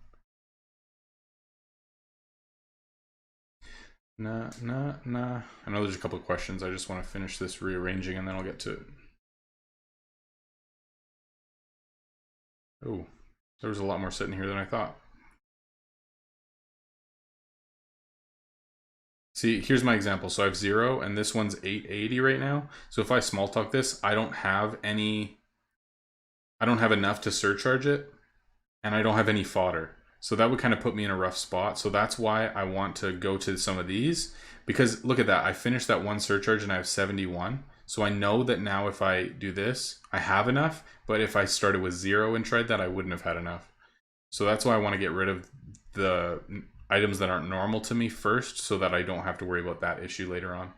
Nah. I know there's a couple of questions. I just want to finish this rearranging and then I'll get to it. Oh, there was a lot more sitting here than I thought. See, here's my example. So I have 0 and this one's 880 right now. So if I small talk this, I don't have enough to surcharge it and I don't have any fodder. So that would kind of put me in a rough spot. So that's why I want to go to some of these, because look at that. I finished that one surcharge and I have 71. So I know that now if I do this, I have enough, but if I started with 0 and tried that, I wouldn't have had enough. So that's why I want to get rid of the items that aren't normal to me first so that I don't have to worry about that issue later on.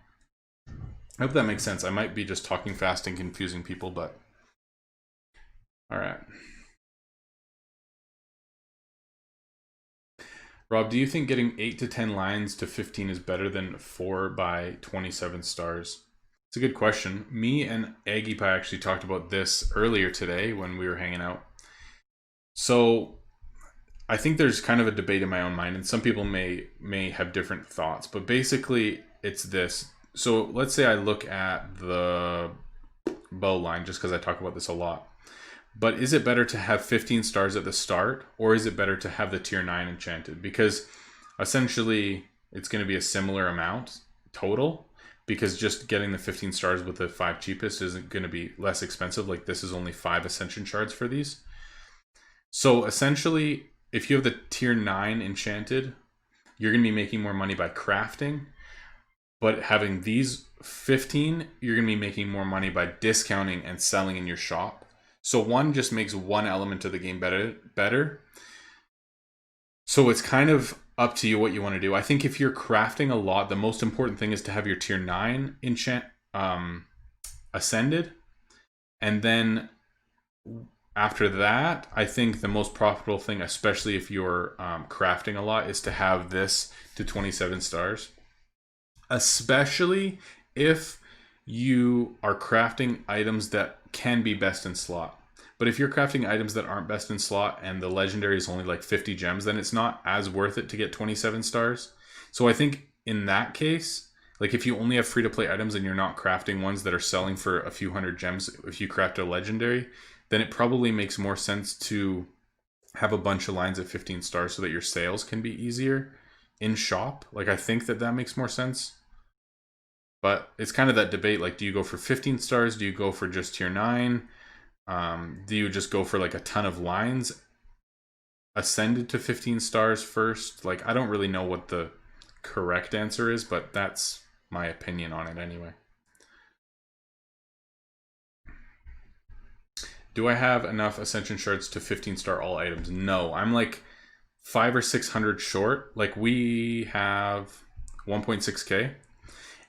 I hope that makes sense. I might be just talking fast and confusing people, but all right. Rob, do you think getting 8 to 10 lines to 15 is better than 4 by 27 stars? It's a good question. Me and Aggie Pie actually talked about this earlier today when we were hanging out. So I think there's kind of a debate in my own mind, and some people may have different thoughts, but basically it's this. So let's say I look at the bow line, just because I talk about this a lot. But is it better to have 15 stars at the start, or is it better to have the tier 9 enchanted? Because essentially it's going to be a similar amount total, because just getting the 15 stars with the 5 cheapest isn't going to be less expensive. Like this is only 5 ascension shards for these. So essentially, if you have the tier 9 enchanted, you're going to be making more money by crafting. But having these 15, you're going to be making more money by discounting and selling in your shop. So one just makes one element of the game better. So it's kind of up to you what you want to do. I think if you're crafting a lot, the most important thing is to have your tier 9 enchant ascended. And then after that, I think the most profitable thing, especially if you're crafting a lot, is to have this to 27 stars. Especially if you are crafting items that can be best in slot. But if you're crafting items that aren't best in slot and the legendary is only like 50 gems, then it's not as worth it to get 27 stars. So I think in that case, like if you only have free-to-play items and you're not crafting ones that are selling for a few hundred gems, if you craft a legendary, then it probably makes more sense to have a bunch of lines at 15 stars so that your sales can be easier in shop. Like I think that makes more sense. But it's kind of that debate, like do you go for 15 stars? Do you go for just tier 9? Do you just go for like a ton of lines ascended to 15 stars first? Like I don't really know what the correct answer is, but that's my opinion on it anyway. Do I have enough ascension shards to 15 star all items? No, I'm like 500 or 600 short. Like we have 1.6k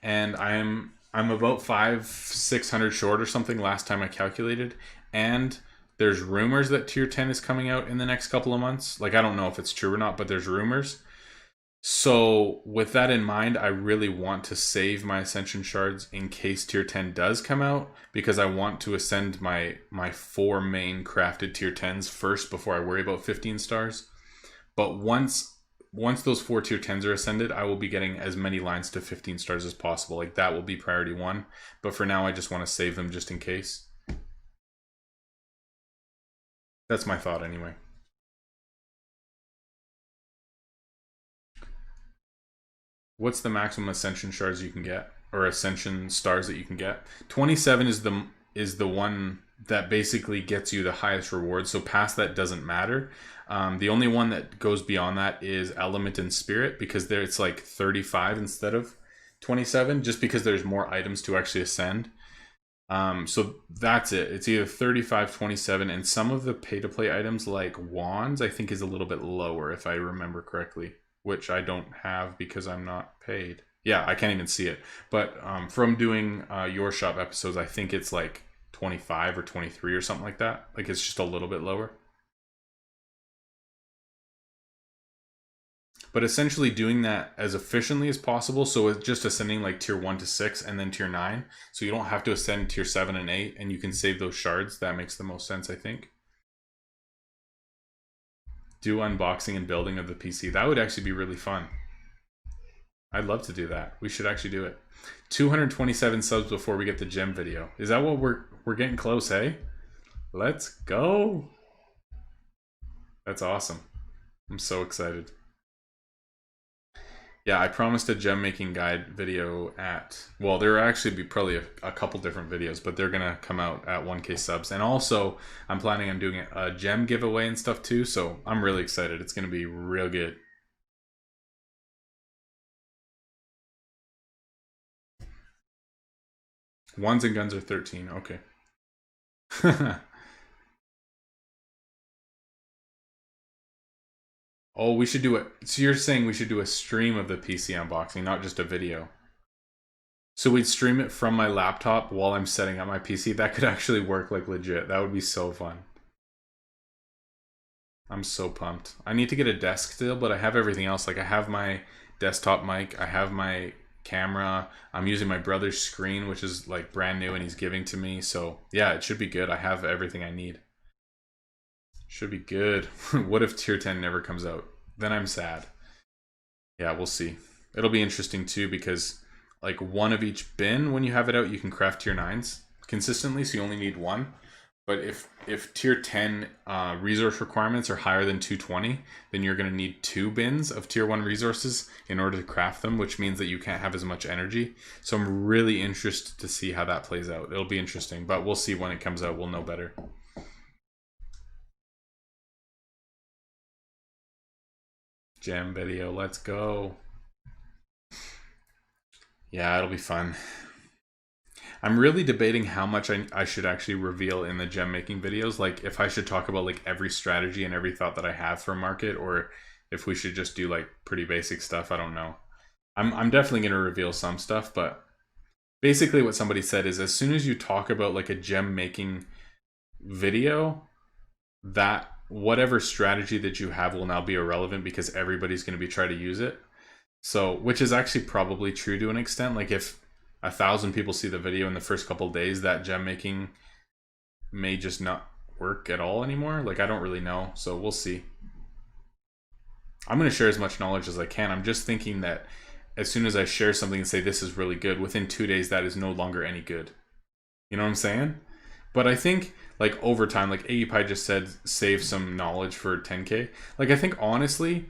and I'm about 500-600 short or something last time I calculated. And there's rumors that tier 10 is coming out in the next couple of months. Like I don't know if it's true or not, but there's rumors. So with that in mind, I really want to save my ascension shards in case tier 10 does come out, because I want to ascend my 4 main crafted tier 10s first before I worry about 15 stars. But once those 4 tier 10s are ascended, I will be getting as many lines to 15 stars as possible. Like that will be priority 1. But for now, I just want to save them just in case. That's my thought anyway. What's the maximum ascension shards you can get, or ascension stars that you can get? 27 is the one that basically gets you the highest reward. So past that doesn't matter. The only one that goes beyond that is element and spirit, because there it's like 35 instead of 27, just because there's more items to actually ascend. So that's it. It's either 35, 27, and some of the pay-to-play items like wands, I think is a little bit lower if I remember correctly, which I don't have because I'm not paid. Yeah, I can't even see it. But from doing your shop episodes, I think it's like 25 or 23 or something like that. Like it's just a little bit lower. But essentially doing that as efficiently as possible. So it's just ascending like tier 1 to 6 and then tier 9. So you don't have to ascend tier 7 and 8 and you can save those shards. That makes the most sense, I think. Do unboxing and building of the PC. That would actually be really fun. I'd love to do that. We should actually do it. 227 subs before we get the gem video. Is that what we're getting close, hey? Let's go. That's awesome. I'm so excited. Yeah, I promised a gem making guide video at, well, there will actually be probably a couple different videos, but they're gonna come out at 1K subs. And also, I'm planning on doing a gem giveaway and stuff too, so I'm really excited. It's gonna be real good. Ones and guns are 13, okay. Oh, we should do it. So you're saying we should do a stream of the PC unboxing, not just a video. So we'd stream it from my laptop while I'm setting up my PC. That could actually work like legit. That would be so fun. I'm so pumped. I need to get a desk still, but I have everything else. Like I have my desktop mic, I have my camera. I'm using my brother's screen, which is like brand new and he's giving to me. So yeah, it should be good. I have everything I need. Should be good. What if tier 10 never comes out? Then I'm sad. Yeah, we'll see. It'll be interesting too because like one of each bin, when you have it out, you can craft tier 9s consistently, so you only need one. But if tier 10 resource requirements are higher than 220, then you're going to need 2 bins of tier 1 resources in order to craft them, which means that you can't have as much energy. So I'm really interested to see how that plays out. It'll be interesting, but we'll see when it comes out. We'll know better. Gem video, let's go. Yeah, it'll be fun. I'm really debating how much I should actually reveal in the gem making videos. Like if I should talk about like every strategy and every thought that I have for market, or if we should just do like pretty basic stuff. I don't know. I'm definitely going to reveal some stuff, but basically what somebody said is as soon as you talk about like a gem making video, that whatever strategy that you have will now be irrelevant because everybody's going to be trying to use it. So, which is actually probably true to an extent. Like if 1,000 people see the video in the first couple days, that gem making may just not work at all anymore. Like I don't really know, so we'll see. I'm going to share as much knowledge as I can. I'm just thinking that as soon as I share something and say this is really good, within 2 days that is no longer any good. You know what I'm saying? But I think like over time, like AEPI just said, save some knowledge for 10K. Like I think honestly,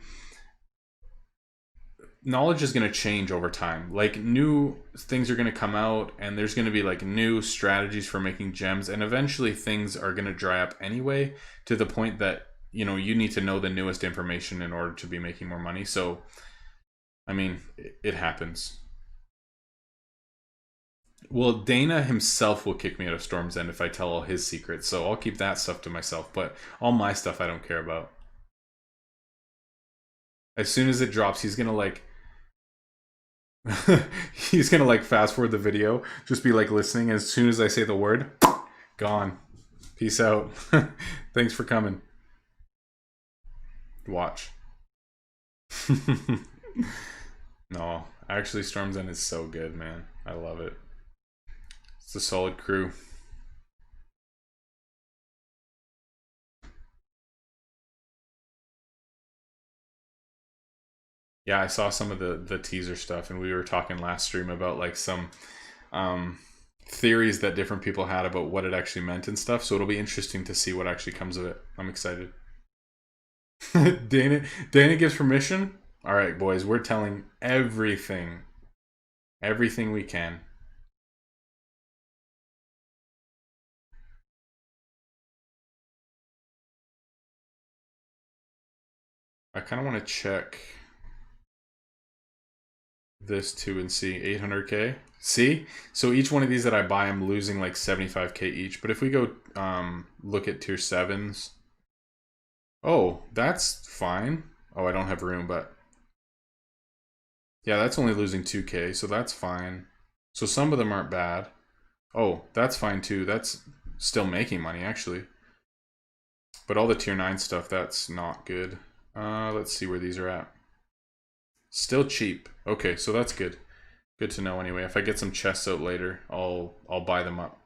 knowledge is going to change over time. Like new things are going to come out and there's going to be like new strategies for making gems, and eventually things are going to dry up anyway to the point that you know you need to know the newest information in order to be making more money. So I mean it happens. Well, Dana himself will kick me out of Storm's End if I tell all his secrets, so I'll keep that stuff to myself, but all my stuff I don't care about. As soon as it drops, he's gonna like he's gonna like fast forward the video, just be like listening. As soon as I say the word, gone. Peace out. Thanks for coming. Watch. No, actually, Storm's End is so good, man. I love it. It's a solid crew. Yeah, I saw some of the teaser stuff, and we were talking last stream about like some theories that different people had about what it actually meant and stuff. So it'll be interesting to see what actually comes of it. I'm excited. Dana gives permission. All right, boys, we're telling everything we can. I kind of want to check this too and see 800k. See, so each one of these that I buy, I'm losing like 75k each. But if we go look at tier 7s, oh, that's fine. Oh, I don't have room, but yeah, that's only losing 2k, so that's fine. So some of them aren't bad. Oh, that's fine too. That's still making money actually. But all the tier 9 stuff, that's not good. Let's see where these are at. Still cheap. Okay, so that's good. Good to know anyway. If I get some chests out later, I'll buy them up.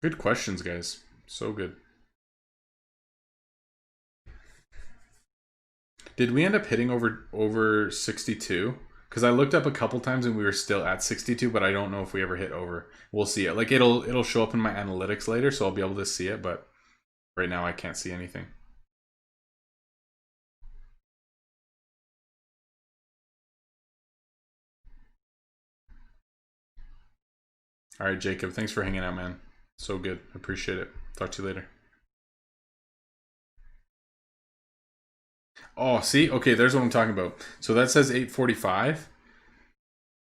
Good questions, guys. So good. Did we end up hitting over 62? Because I looked up a couple times and we were still at 62, but I don't know if we ever hit over. We'll see it. Like it'll show up in my analytics later, so I'll be able to see it. But right now I can't see anything. All right, Jacob. Thanks for hanging out, man. So good. Appreciate it. Talk to you later. Oh, see? Okay, there's what I'm talking about. So that says 845,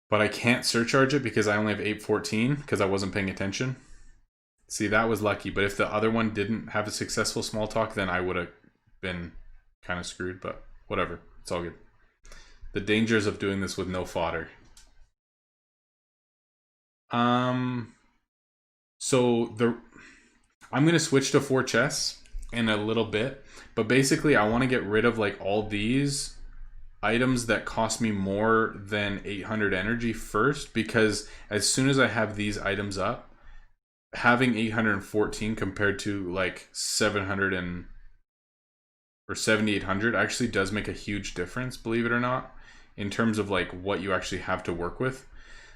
but I can't surcharge it because I only have 814 because I wasn't paying attention. See, that was lucky. But if the other one didn't have a successful small talk, then I would have been kind of screwed. But whatever. It's all good. The dangers of doing this with no fodder. Um, so I'm gonna switch to 4 chests in a little bit, but basically I want to get rid of like all these items that cost me more than 800 energy first, because as soon as I have these items up, having 814 compared to like 700 or 7800 actually does make a huge difference, believe it or not, in terms of like what you actually have to work with.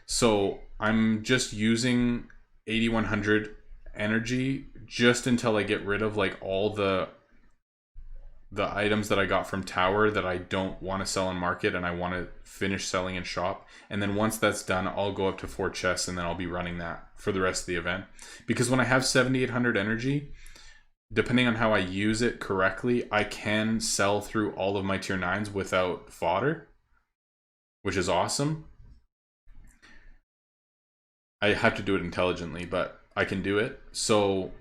So I'm just using 8100 energy just until I get rid of like all the items that I got from Tower that I don't want to sell in market and I want to finish selling in shop. And then once that's done, I'll go up to 4 chests and then I'll be running that for the rest of the event. Because when I have 7800 energy, depending on how I use it correctly, I can sell through all of my tier 9s without fodder, which is awesome. I have to do it intelligently, but I can do it. So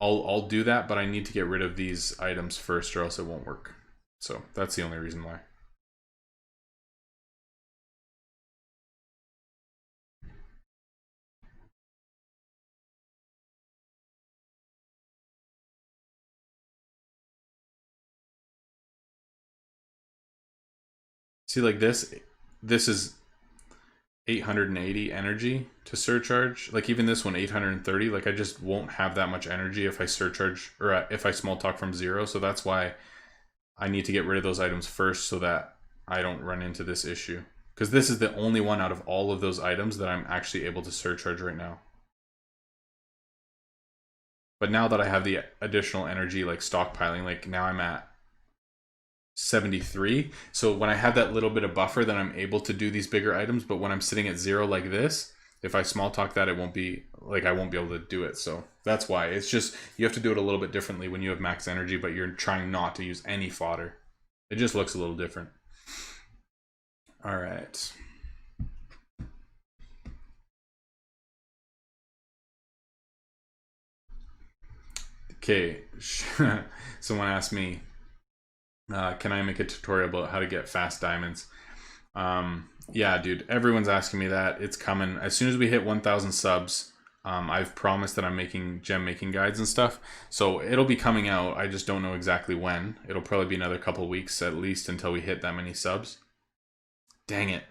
I'll do that, but I need to get rid of these items first or else it won't work. So that's the only reason why. See, like this is 880 energy to surcharge. Like even this one, 830. Like I just won't have that much energy if I surcharge or if I small talk from 0. So that's why I need to get rid of those items first so that I don't run into this issue. Because this is the only one out of all of those items that I'm actually able to surcharge right now. But now that I have the additional energy, like stockpiling, like now I'm at 73. So when I have that little bit of buffer, then I'm able to do these bigger items. But when I'm sitting at 0 like this, if I small talk that, it won't be like I won't be able to do it. So that's why it's just you have to do it a little bit differently when you have max energy, but you're trying not to use any fodder. It just looks a little different. All right. Okay. Someone asked me, can I make a tutorial about how to get fast diamonds? Yeah, dude, everyone's asking me that. It's coming. As soon as we hit 1,000 subs, I've promised that I'm making gem making guides and stuff. So it'll be coming out. I just don't know exactly when. It'll probably be another couple weeks at least until we hit that many subs. Dang it.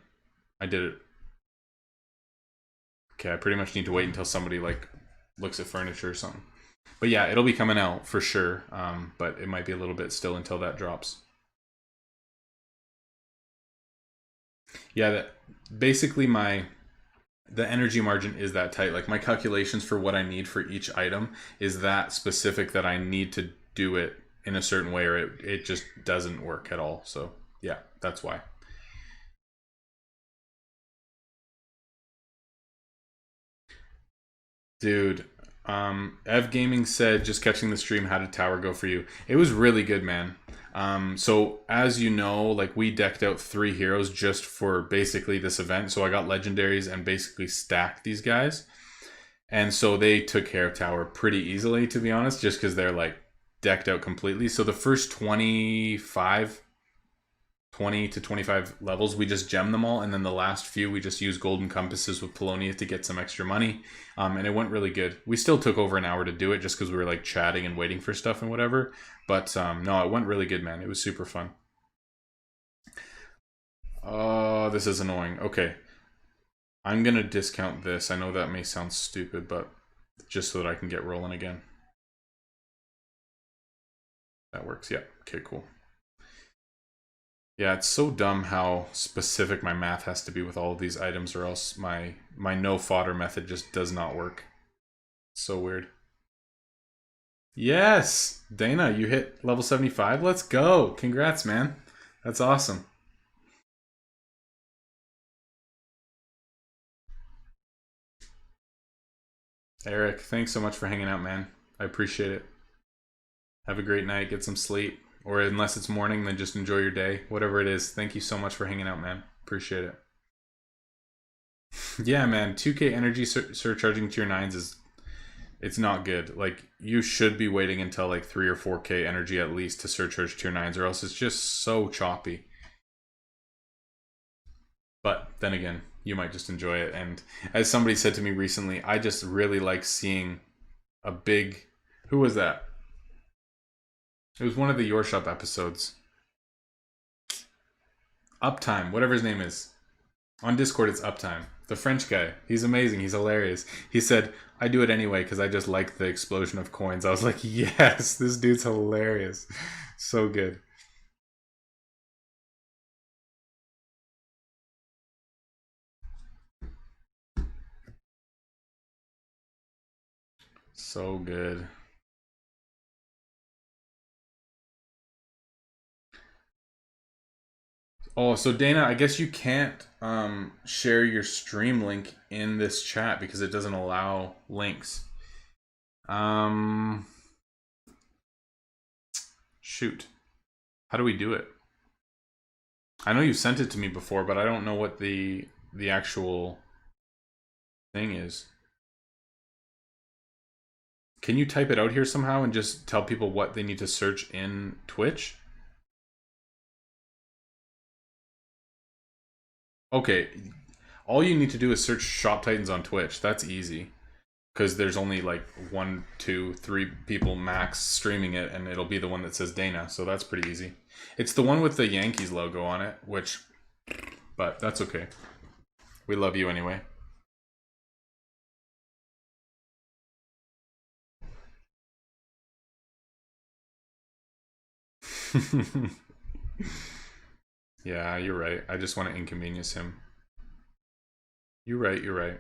I did it. Okay, I pretty much need to wait until somebody like looks at furniture or something. But yeah, it'll be coming out for sure. But it might be a little bit still until that drops. Yeah, that basically the energy margin is that tight. Like my calculations for what I need for each item is that specific that I need to do it in a certain way or it just doesn't work at all. So yeah, that's why. Dude, Ev Gaming said, just catching the stream, how did Tower go for you? It was really good, man. So as you know, like we decked out 3 heroes just for basically this event. So I got legendaries and basically stacked these guys. And so they took care of Tower pretty easily, to be honest, just because they're like decked out completely. So the first 25 20 to 25 levels, we just gem them all, and then the last few we just use golden compasses with Polonia to get some extra money. And it went really good. We still took over an hour to do it just because we were like chatting and waiting for stuff and whatever. But no, it went really good, man. It was super fun. Oh, this is annoying. Okay. I'm going to discount this. I know that may sound stupid, but just so that I can get rolling again. That works. Yeah. Okay, cool. Yeah, it's so dumb how specific my math has to be with all of these items, or else my no fodder method just does not work. So weird. Yes! Dana, you hit level 75. Let's go. Congrats, man. That's awesome. Eric, thanks so much for hanging out, man. I appreciate it. Have a great night. Get some sleep. Or unless it's morning, then just enjoy your day. Whatever it is. Thank you so much for hanging out, man. Appreciate it. Yeah, man. 2K energy surcharging tier 9s is... It's not good. Like, you should be waiting until like 3 or 4K energy at least to surcharge tier 9s, or else it's just so choppy. But then again, you might just enjoy it. And as somebody said to me recently, I just really like seeing a big... Who was that? It was one of the Your Shop episodes. Uptime, whatever his name is. On Discord, it's Uptime. The French guy. He's amazing. He's hilarious. He said, I do it anyway because I just like the explosion of coins. I was like, yes, this dude's hilarious. So good. So good. Oh, so Dana, I guess you can't share your stream link in this chat because it doesn't allow links. Shoot. How do we do it? I know you sent it to me before, but I don't know what the actual thing is. Can you type it out here somehow and just tell people what they need to search in Twitch? Okay, all you need to do is search Shop Titans on Twitch. That's easy. Because there's only like 1, 2, 3 people max streaming it, and it'll be the one that says Dana, so that's pretty easy. It's the one with the Yankees logo on it, but that's okay. We love you anyway. Yeah, you're right. I just want to inconvenience him. You're right, you're right.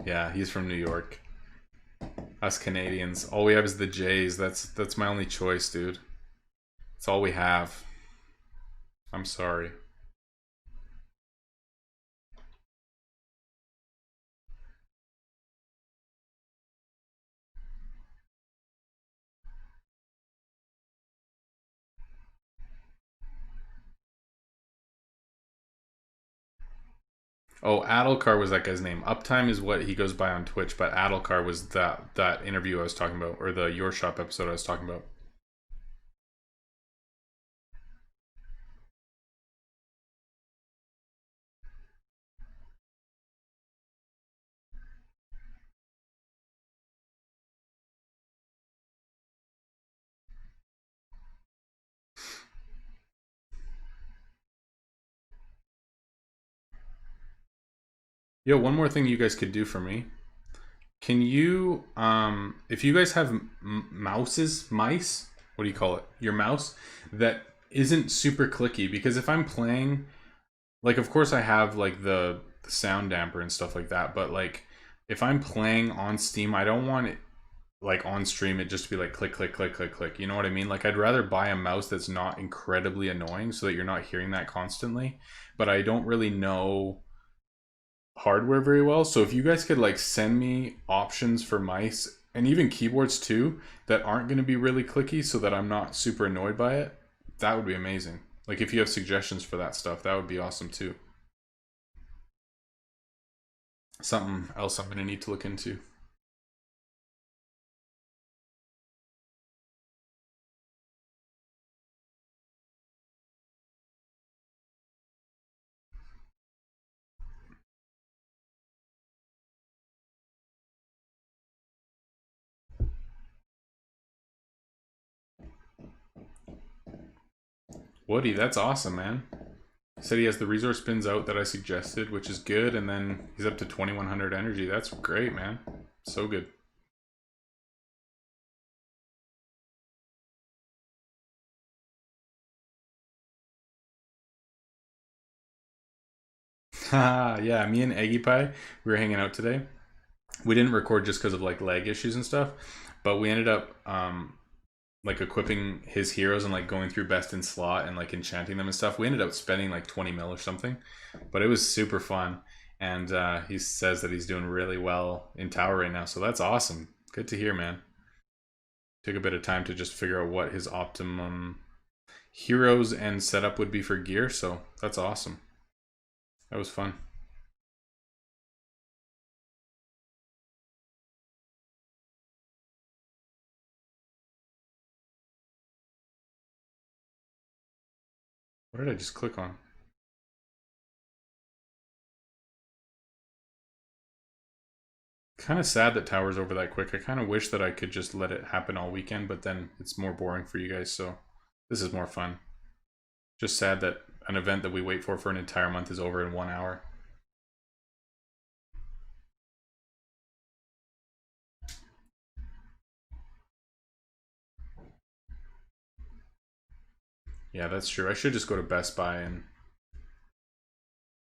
Yeah, he's from New York. Us Canadians, all we have is the Jays. That's my only choice, dude. That's all we have. I'm sorry. Oh, Adalcar was that guy's name. Uptime is what he goes by on Twitch, but Adalcar was that interview I was talking about, or the Your Shop episode I was talking about. Yo, one more thing you guys could do for me. Can you, if you guys have mice, what do you call it? Your mouse that isn't super clicky, because if I'm playing, like, of course I have like the sound damper and stuff like that, but like if I'm playing on Steam, I don't want it like on stream it just to be like click, click, click, click, click. You know what I mean? Like I'd rather buy a mouse that's not incredibly annoying so that you're not hearing that constantly. But I don't really know hardware very well, so if you guys could like send me options for mice and even keyboards too that aren't going to be really clicky so that I'm not super annoyed by it, that would be amazing. Like if you have suggestions for that stuff, that would be awesome too. something else I'm going to need to look into. Woody, that's awesome, man. He said he has the resource spins out that I suggested, which is good, and then he's up to 2100 energy. That's great, man. So good. Yeah, me and Eggy Pie, we were hanging out today. We didn't record just because of like lag issues and stuff, but we ended up like equipping his heroes and like going through best in slot and like enchanting them and stuff. We ended up spending like 20 mil or something, but it was super fun. And he says that he's doing really well in tower right now, so that's awesome. Good to hear, man. Took a bit of time to just figure out what his optimum heroes and setup would be for gear, so that's awesome. That was fun. What did I just click on? Kind of sad that tower's over that quick. I kind of wish that I could just let it happen all weekend, but then it's more boring for you guys, so this is more fun. Just sad that an event that we wait for an entire month is over in 1 hour. Yeah, that's true. I should just go to Best Buy and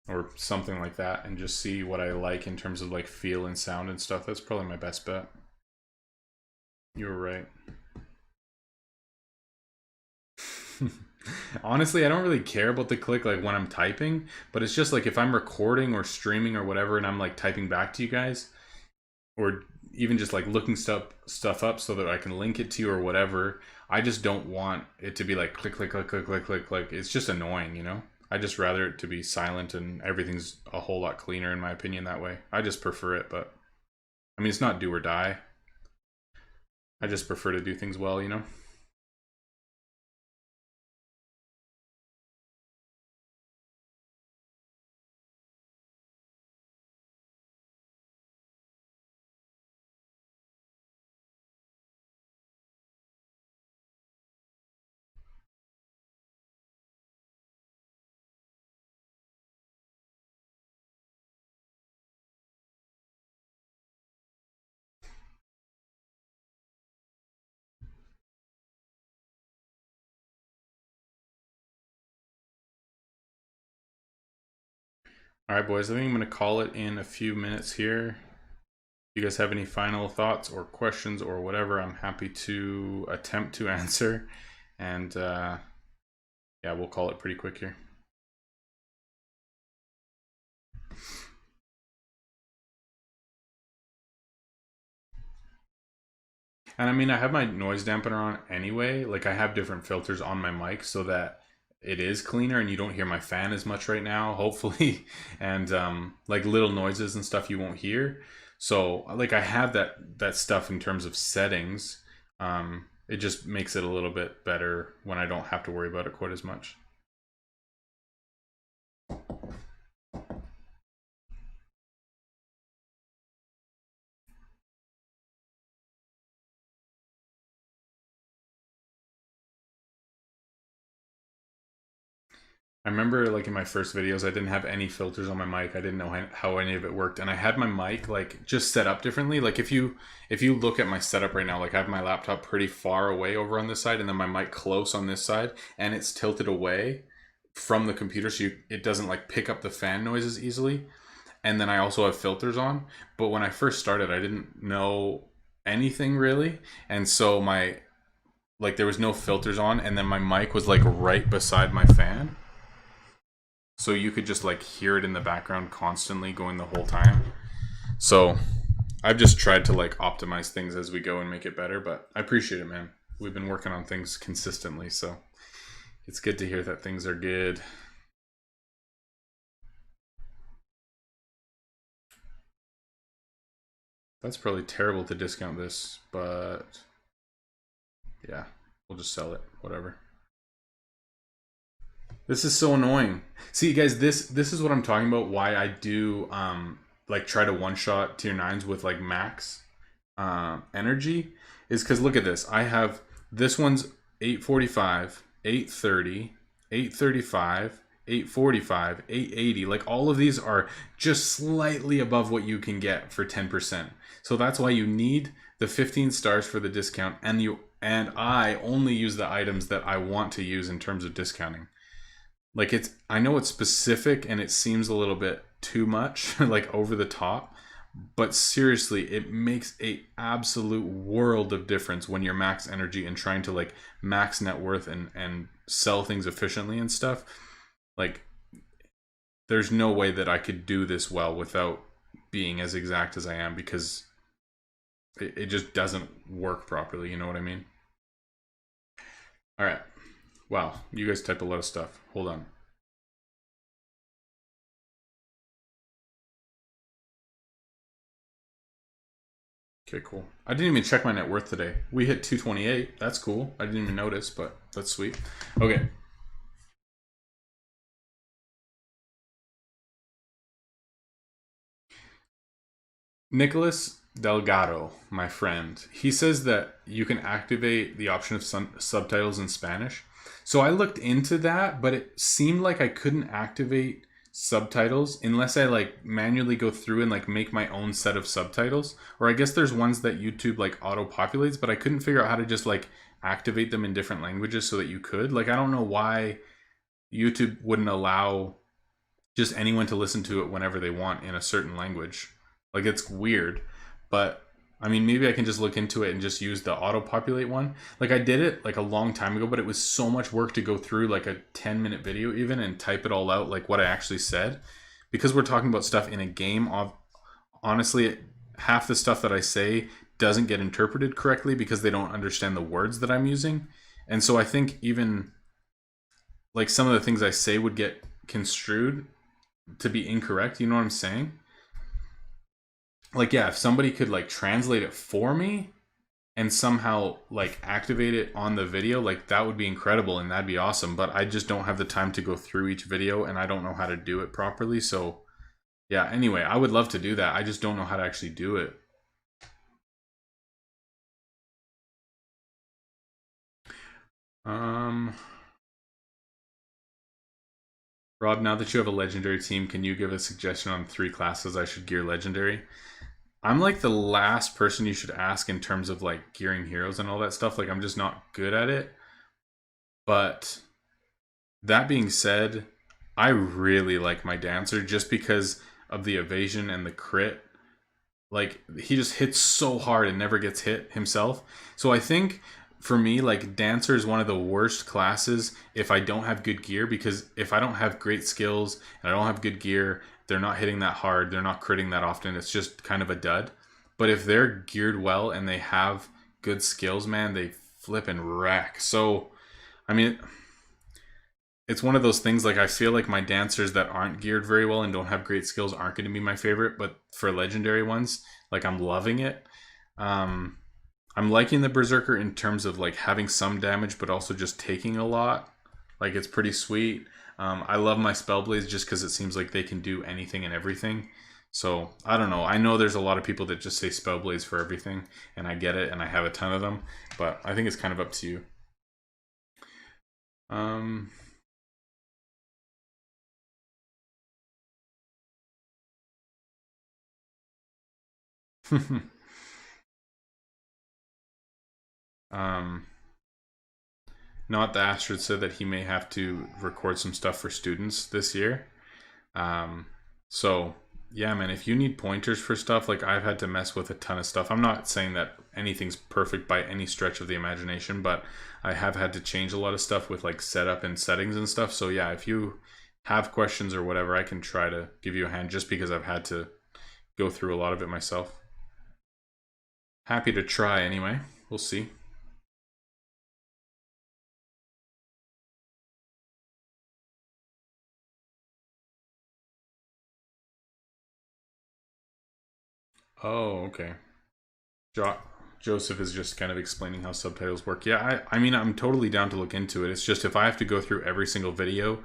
or something like that and just see what I like in terms of like feel and sound and stuff. That's probably my best bet. You were right. Honestly, I don't really care about the click like when I'm typing, but it's just like if I'm recording or streaming or whatever and I'm like typing back to you guys or even just like looking stuff up so that I can link it to you or whatever, I just don't want it to be like click click click click click click click. It's just annoying, you know? I just rather it to be silent and everything's a whole lot cleaner in my opinion that way. I just prefer it, but I mean it's not do or die. I just prefer to do things well, you know? All right, boys, I think I'm going to call it in a few minutes here. If you guys have any final thoughts or questions or whatever, I'm happy to attempt to answer. And yeah, we'll call it pretty quick here. And I mean, I have my noise dampener on anyway. Like, I have different filters on my mic so that it is cleaner and you don't hear my fan as much right now, hopefully. And like little noises and stuff you won't hear. So, like, I have that stuff in terms of settings. It just makes it a little bit better when I don't have to worry about it quite as much. I remember like in my first videos, I didn't have any filters on my mic. I didn't know how any of it worked, and I had my mic like just set up differently. Like if you look at my setup right now, like I have my laptop pretty far away over on this side, and then my mic close on this side, and it's tilted away from the computer, so it doesn't like pick up the fan noises easily. And then I also have filters on. But when I first started, I didn't know anything really, and so my like there was no filters on, and then my mic was like right beside my fan, so you could just like hear it in the background constantly going the whole time. So I've just tried to like optimize things as we go and make it better, but I appreciate it, man. We've been working on things consistently, so it's good to hear that things are good. That's probably terrible to discount this, but yeah, we'll just sell it. Whatever. This is so annoying. See, guys, this is what I'm talking about. Why I do like try to one shot tier nines with like max energy is because look at this. I have this one's 845, 830, 835, 845, 880. Like all of these are just slightly above what you can get for 10%. So that's why you need the 15 stars for the discount, and I only use the items that I want to use in terms of discounting. Like I know it's specific and it seems a little bit too much, like over the top, but seriously, it makes a absolute world of difference when you're max energy and trying to like max net worth and sell things efficiently and stuff. Like there's no way that I could do this well without being as exact as I am, because it just doesn't work properly, you know what I mean? All right. Wow, you guys type a lot of stuff. Hold on. Okay, cool. I didn't even check my net worth today. We hit 228. That's cool. I didn't even notice, but that's sweet. Okay. Nicholas Delgado, my friend, he says that you can activate the option of subtitles in Spanish. So I looked into that, but it seemed like I couldn't activate subtitles unless I like manually go through and like make my own set of subtitles. Or I guess there's ones that YouTube like auto populates, but I couldn't figure out how to just like activate them in different languages so that you could. Like I don't know why YouTube wouldn't allow just anyone to listen to it whenever they want in a certain language. Like it's weird, but I mean, maybe I can just look into it and just use the auto populate one. Like I did it like a long time ago, but it was so much work to go through like a 10-minute video even and type it all out, like what I actually said. Because we're talking about stuff in a game, honestly, half the stuff that I say doesn't get interpreted correctly because they don't understand the words that I'm using. And so I think even like some of the things I say would get construed to be incorrect. You know what I'm saying? Like, yeah, if somebody could like translate it for me and somehow like activate it on the video, like that would be incredible and that'd be awesome. But I just don't have the time to go through each video and I don't know how to do it properly. So yeah, anyway, I would love to do that. I just don't know how to actually do it. Um, Rob, now that you have a legendary team, can you give a suggestion on 3 classes I should gear legendary? I'm like the last person you should ask in terms of like gearing heroes and all that stuff. Like I'm just not good at it. But that being said, I really like my dancer just because of the evasion and the crit. Like he just hits so hard and never gets hit himself. So I think for me, like dancer is one of the worst classes if I don't have good gear, because if I don't have great skills and I don't have good gear, they're not hitting that hard, they're not critting that often. It's just kind of a dud. But if they're geared well and they have good skills, man, they flip and wreck. So I mean, it's one of those things, like I feel like my dancers that aren't geared very well and don't have great skills aren't going to be my favorite, but for legendary ones, like I'm loving it. um I'm liking the berserker in terms of like having some damage but also just taking a lot. Like it's pretty sweet. I love my spellblades just because it seems like they can do anything and everything. So I don't know, I know there's a lot of people that just say spellblades for everything, and I get it and I have a ton of them, but I think it's kind of up to you. um um Not the Astrid said that he may have to record some stuff for students this year. Um, so yeah, man, if you need pointers for stuff, like I've had to mess with a ton of stuff. I'm not saying that anything's perfect by any stretch of the imagination, but I have had to change a lot of stuff with like setup and settings and stuff. So yeah, if you have questions or whatever, I can try to give you a hand just because I've had to go through a lot of it myself. Happy to try anyway. We'll see. Oh, okay. Jo- Joseph is just kind of explaining how subtitles work. Yeah, I mean, I'm totally down to look into it. It's just if I have to go through every single video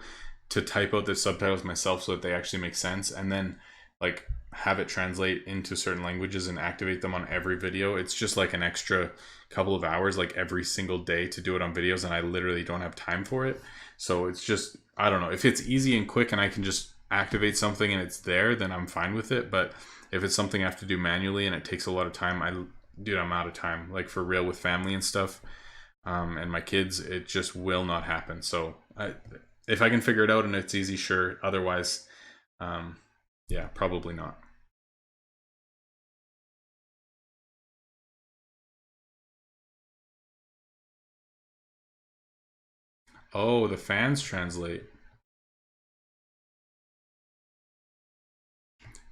to type out the subtitles myself so that they actually make sense, and then like have it translate into certain languages and activate them on every video, it's just like an extra couple of hours like every single day to do it on videos, and I literally don't have time for it. So it's just, I don't know, if it's easy and quick and I can just activate something and it's there, then I'm fine with it. But if it's something I have to do manually and it takes a lot of time, I'm out of time, like for real, with family and stuff, and my kids, it just will not happen. So if I can figure it out and it's easy, sure. Otherwise, yeah, probably not. Oh, the fans translate.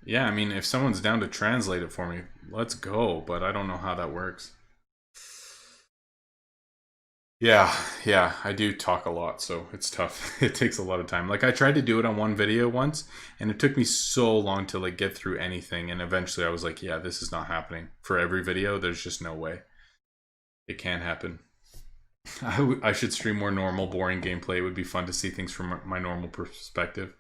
Yeah, I mean, if someone's down to translate it for me, let's go. But I don't know how that works. Yeah, yeah, I do talk a lot, so it's tough. It takes a lot of time. Like I tried to do it on one video once, and it took me so long to like get through anything, and eventually I was like, yeah, this is not happening. For every video, there's just no way. It can't happen. I should stream more normal, boring gameplay. It would be fun to see things from my normal perspective.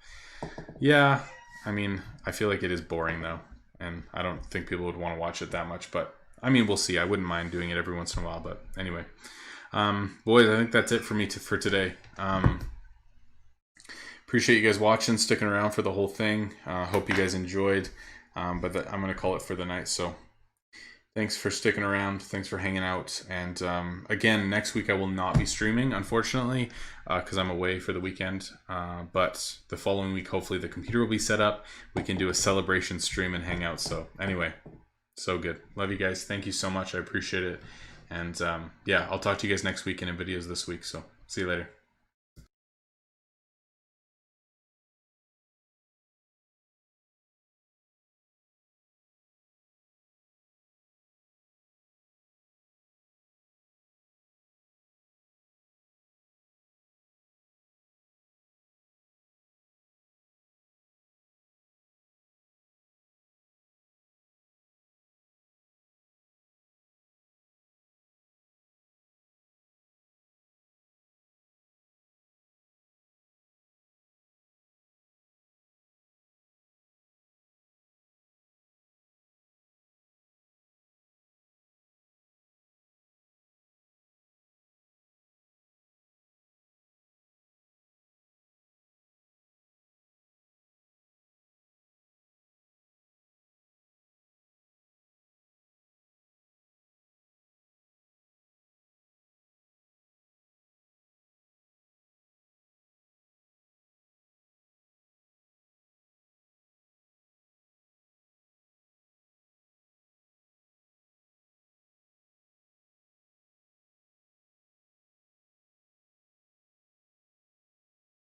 Yeah, I mean, I feel like it is boring though, and I don't think people would want to watch it that much. But I mean, we'll see. I wouldn't mind doing it every once in a while. But anyway, boys, I think that's it for me for today. Appreciate you guys watching, sticking around for the whole thing. Hope you guys enjoyed. I'm going to call it for the night. So thanks for sticking around. Thanks for hanging out. And again, next week I will not be streaming, unfortunately, because I'm away for the weekend. But the following week, hopefully the computer will be set up. We can do a celebration stream and hang out. So anyway, so good. Love you guys. Thank you so much. I appreciate it. And yeah, I'll talk to you guys next week and in videos this week. So see you later.